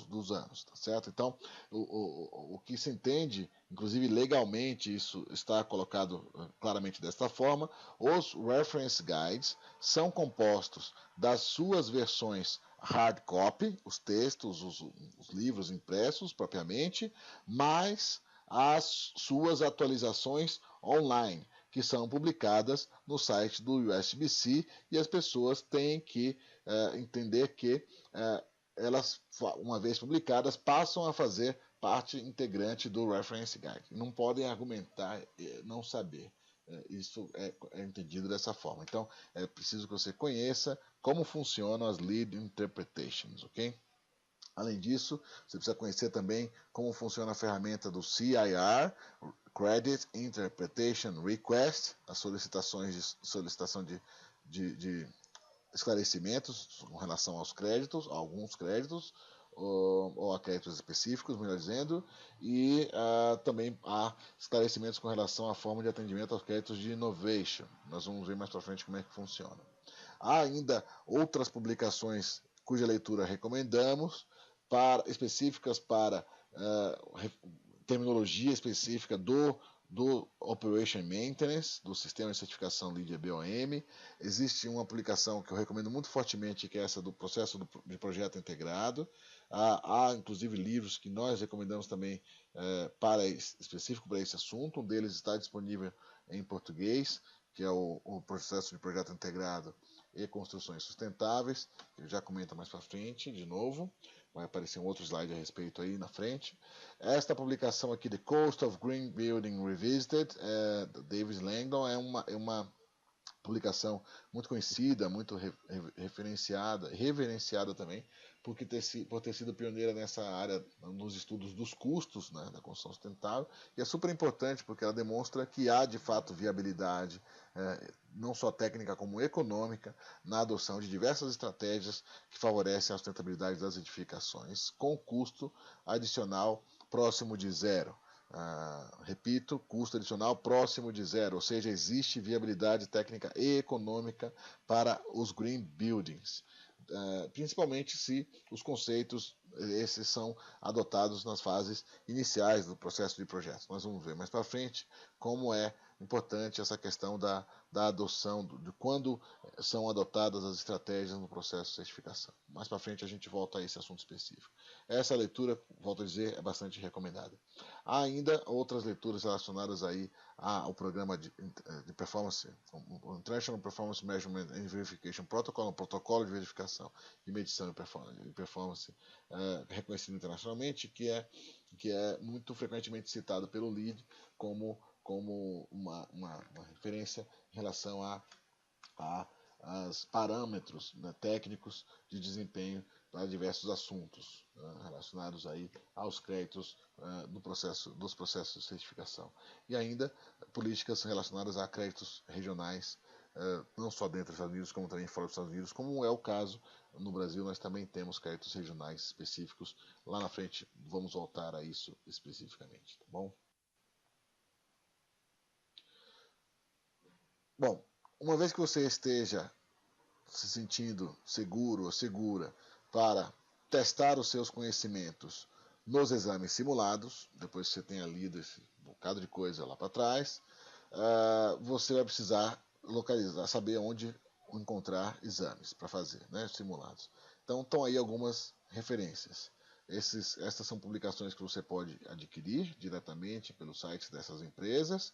dos anos, tá certo? Então, o que se entende, inclusive legalmente, isso está colocado claramente desta forma, os Reference Guides são compostos das suas versões hard copy, os textos, os livros impressos propriamente, mais as suas atualizações online, que são publicadas no site do USBC e as pessoas têm que entender que elas, uma vez publicadas, passam a fazer parte integrante do Reference Guide. Não podem argumentar não saber. Isso é entendido dessa forma. Então, é preciso que você conheça como funcionam as Lead Interpretations, ok? Além disso, você precisa conhecer também como funciona a ferramenta do CIR, Credit Interpretation Request, as solicitação de esclarecimentos com relação aos créditos, a alguns créditos, ou a créditos específicos, melhor dizendo, e também há esclarecimentos com relação à forma de atendimento aos créditos de Innovation. Nós vamos ver mais para frente como é que funciona. Há ainda outras publicações cuja leitura recomendamos, específicas para terminologia específica do Operation Maintenance, do sistema de certificação Lead BOM. Existe uma publicação que eu recomendo muito fortemente, que é essa do processo de projeto integrado. Há inclusive livros que nós recomendamos também específico para esse assunto. Um deles está disponível em português, que é o processo de projeto integrado e construções sustentáveis, que eu já comento mais para frente, de novo, vai aparecer um outro slide a respeito aí na frente. Esta publicação aqui, The Cost of Green Building Revisited, da Davis Langdon, é uma publicação muito conhecida, muito reverenciada também, por ter sido pioneira nessa área nos estudos dos custos, né, da construção sustentável, e é super importante porque ela demonstra que há de fato viabilidade, não só técnica como econômica, na adoção de diversas estratégias que favorecem a sustentabilidade das edificações, com custo adicional próximo de zero. Repito, custo adicional próximo de zero, ou seja, existe viabilidade técnica e econômica para os green buildings, principalmente se os conceitos esses são adotados nas fases iniciais do processo de projeto. Nós vamos ver mais para frente como é importante essa questão da adoção, de quando são adotadas as estratégias no processo de certificação. Mais para frente a gente volta a esse assunto específico. Essa leitura, volto a dizer, é bastante recomendada. Há ainda outras leituras relacionadas aí ao programa de performance, o International Performance Measurement and Verification Protocol, um protocolo de verificação de medição de performance reconhecido internacionalmente, que é muito frequentemente citado pelo LEED como uma referência em relação aos parâmetros, né, técnicos de desempenho para diversos assuntos relacionados aí aos créditos dos processos de certificação. E ainda políticas relacionadas a créditos regionais, não só dentro dos Estados Unidos, como também fora dos Estados Unidos, como é o caso no Brasil. Nós também temos créditos regionais específicos. Lá na frente vamos voltar a isso especificamente, tá bom? Bom, uma vez que você esteja se sentindo seguro ou segura para testar os seus conhecimentos nos exames simulados, depois que você tenha lido esse bocado de coisa lá para trás, você vai precisar localizar, saber onde encontrar exames para fazer, né, simulados. Então estão aí algumas referências. Essas são publicações que você pode adquirir diretamente pelo site dessas empresas,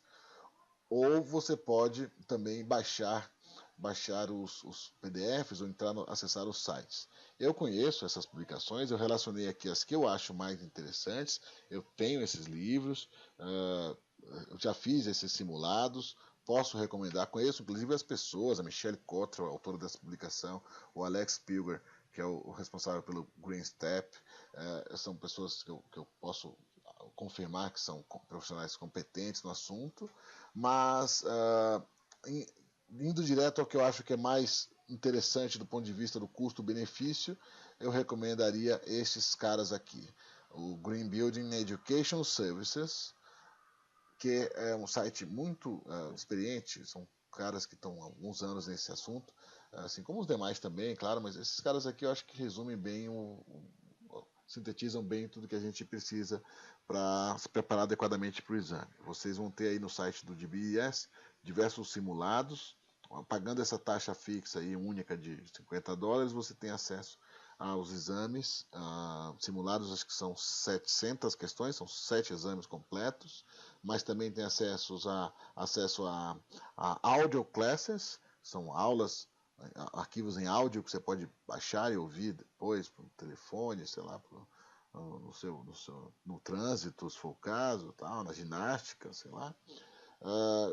ou você pode também baixar os PDFs ou acessar os sites. Eu conheço essas publicações, eu relacionei aqui as que eu acho mais interessantes, eu tenho esses livros, eu já fiz esses simulados, posso recomendar, conheço inclusive as pessoas, a Michelle Cottrell, autora dessa publicação, o Alex Pilger, que é o responsável pelo Green Step, são pessoas que eu posso confirmar que são profissionais competentes no assunto, mas indo direto ao que eu acho que é mais interessante do ponto de vista do custo-benefício, eu recomendaria esses caras aqui. O Green Building Education Services, que é um site muito experiente, são caras que estão há alguns anos nesse assunto, assim como os demais também, claro, mas esses caras aqui eu acho que resumem bem, sintetizam bem tudo que a gente precisa para se preparar adequadamente para o exame. Vocês vão ter aí no site do DBES diversos simulados, pagando essa taxa fixa aí, única de $50, você tem acesso aos exames simulados, acho que são 700 questões, são 7 exames completos, mas também tem acesso a audio classes, são aulas, arquivos em áudio que você pode baixar e ouvir depois por telefone, sei lá, no trânsito, se for o caso, tal, na ginástica, sei lá.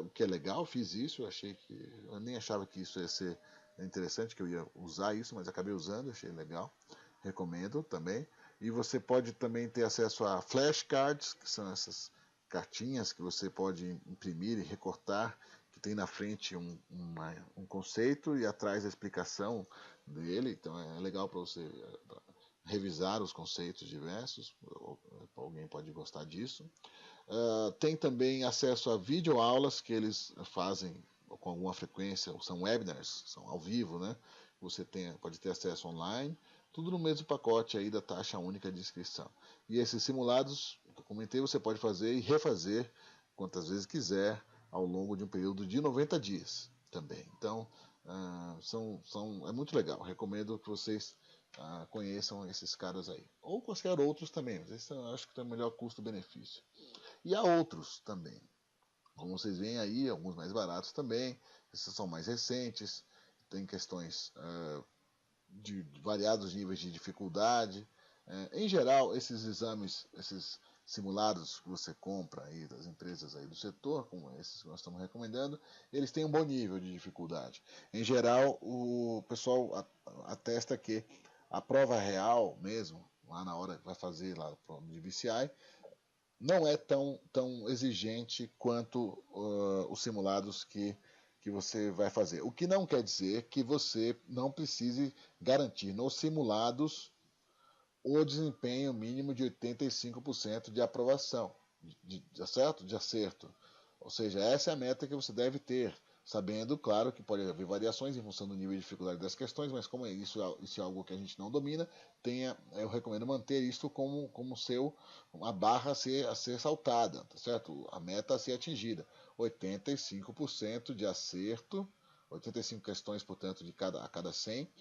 O que é legal, fiz isso, eu nem achava que isso ia ser interessante, que eu ia usar isso, mas acabei usando, achei legal, recomendo também. E você pode também ter acesso a flashcards, que são essas cartinhas que você pode imprimir e recortar, que tem na frente um conceito e atrás a explicação dele, então é legal para você revisar os conceitos diversos, alguém pode gostar disso. Tem também acesso a videoaulas que eles fazem com alguma frequência, são webinars, são ao vivo, né? Você pode ter acesso online, tudo no mesmo pacote aí da taxa única de inscrição. E esses simulados, que eu comentei, você pode fazer e refazer quantas vezes quiser ao longo de um período de 90 dias também. Então, é muito legal. Recomendo que vocês conheçam esses caras aí. Ou quaisquer outros também, mas esse eu acho que tem o melhor custo-benefício. E há outros também. Como vocês veem aí, alguns mais baratos também. Esses são mais recentes. Tem questões de variados níveis de dificuldade. Em geral, esses exames, esses simulados que você compra aí das empresas aí do setor, como esses que nós estamos recomendando, eles têm um bom nível de dificuldade. Em geral, o pessoal atesta que a prova real mesmo, lá na hora que vai fazer lá a prova de VCI, não é tão exigente quanto os simulados que você vai fazer. O que não quer dizer que você não precise garantir nos simulados o desempenho mínimo de 85% de aprovação, certo? De acerto. Ou seja, essa é a meta que você deve ter, sabendo, claro, que pode haver variações em função do nível de dificuldade das questões, mas como isso é algo que a gente não domina, eu recomendo manter isso como uma barra a ser saltada, tá certo? A meta a ser atingida. 85% de acerto, 85 questões, portanto, a cada 100,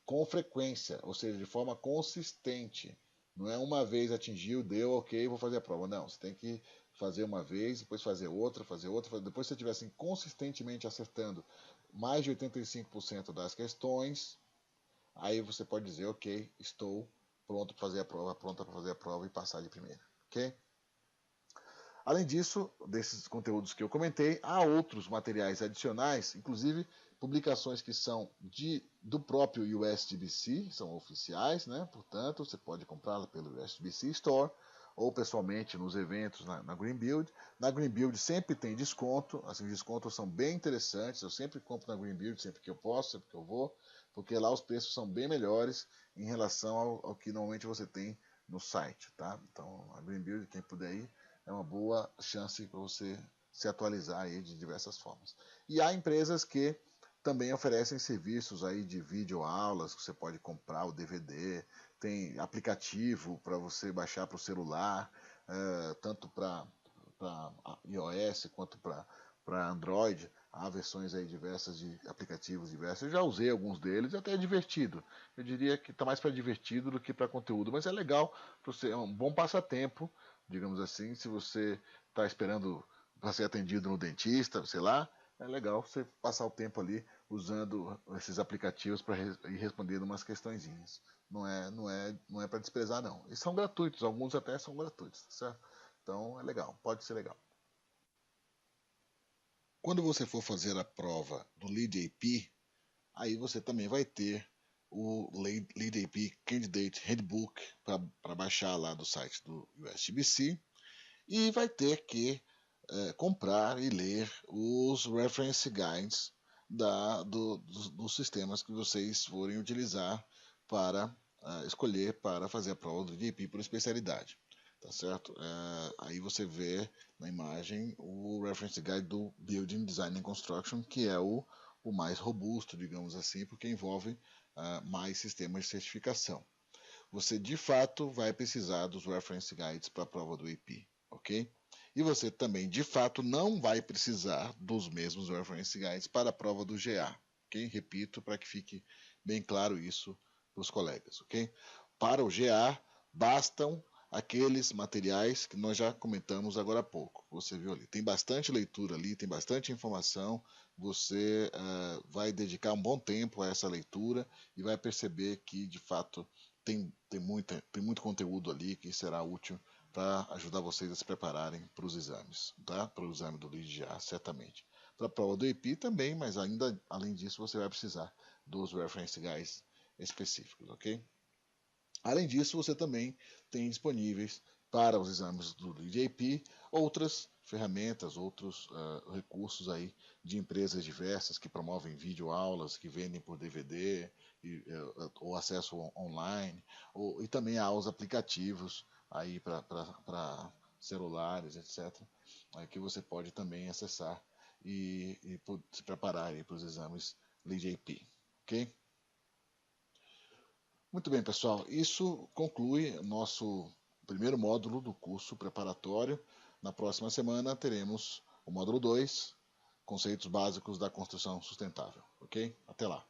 com frequência, ou seja, de forma consistente. Não é uma vez atingiu, deu, ok, vou fazer a prova. Não, você tem que fazer uma vez, depois fazer outra. Depois se você estiver assim, consistentemente acertando mais de 85% das questões, aí você pode dizer, ok, estou pronto para fazer a prova, pronta para fazer a prova e passar de primeira. Ok? Além disso, desses conteúdos que eu comentei, há outros materiais adicionais, inclusive publicações que são do próprio USDBC, são oficiais, né? Portanto, você pode comprá-la pelo USDBC Store ou pessoalmente nos eventos na Green Build. Na Green Build sempre tem desconto, assim, os descontos são bem interessantes, eu sempre compro na Green Build, sempre que eu posso, sempre que eu vou, porque lá os preços são bem melhores em relação ao que normalmente você tem no site, tá? Então, a Green Build, quem puder ir, é uma boa chance para você se atualizar aí de diversas formas. E há empresas que também oferecem serviços aí de videoaulas, que você pode comprar o DVD, tem aplicativo para você baixar para o celular, tanto para iOS quanto para Android. Há versões aí diversas de aplicativos diversos. Eu já usei alguns deles, até é divertido. Eu diria que está mais para divertido do que para conteúdo, mas é legal, é um bom passatempo, digamos assim, se você está esperando para ser atendido no dentista, sei lá, é legal você passar o tempo ali usando esses aplicativos para ir respondendo umas questõezinhas. Não é para desprezar não. E são gratuitos, alguns até são gratuitos, certo? Então é legal, pode ser legal. Quando você for fazer a prova do LeadAP, aí você também vai ter o LeadAP Candidate Handbook para baixar lá do site do USDBC e vai ter que comprar e ler os reference guides dos sistemas que vocês forem utilizar para escolher para fazer a prova do DP por especialidade. Tá certo? Aí você vê na imagem o reference guide do Building Design and Construction, que é o mais robusto, digamos assim, porque envolve mais sistemas de certificação. Você de fato vai precisar dos reference guides para a prova do AP, ok? E você também de fato não vai precisar dos mesmos reference guides para a prova do GA, ok? Repito para que fique bem claro isso para os colegas, ok? Para o GA bastam aqueles materiais que nós já comentamos agora há pouco. Você viu ali, tem bastante leitura ali, tem bastante informação. Você vai dedicar um bom tempo a essa leitura e vai perceber que de fato tem muito conteúdo ali que será útil para ajudar vocês a se prepararem para os exames, tá? Para o exame do LeadGA, certamente. Para a prova do EP também, mas ainda além disso você vai precisar dos reference guides específicos, ok? Além disso, você também tem disponíveis para os exames do LeadAP outras ferramentas, outros recursos aí de empresas diversas que promovem videoaulas, que vendem por DVD ou acesso online, e também há os aplicativos aí para celulares, etc., que você pode também acessar e se preparar para os exames LeadAP, ok? Muito bem, pessoal. Isso conclui nosso primeiro módulo do curso preparatório. Na próxima semana teremos o módulo 2, conceitos básicos da construção sustentável. Ok? Até lá.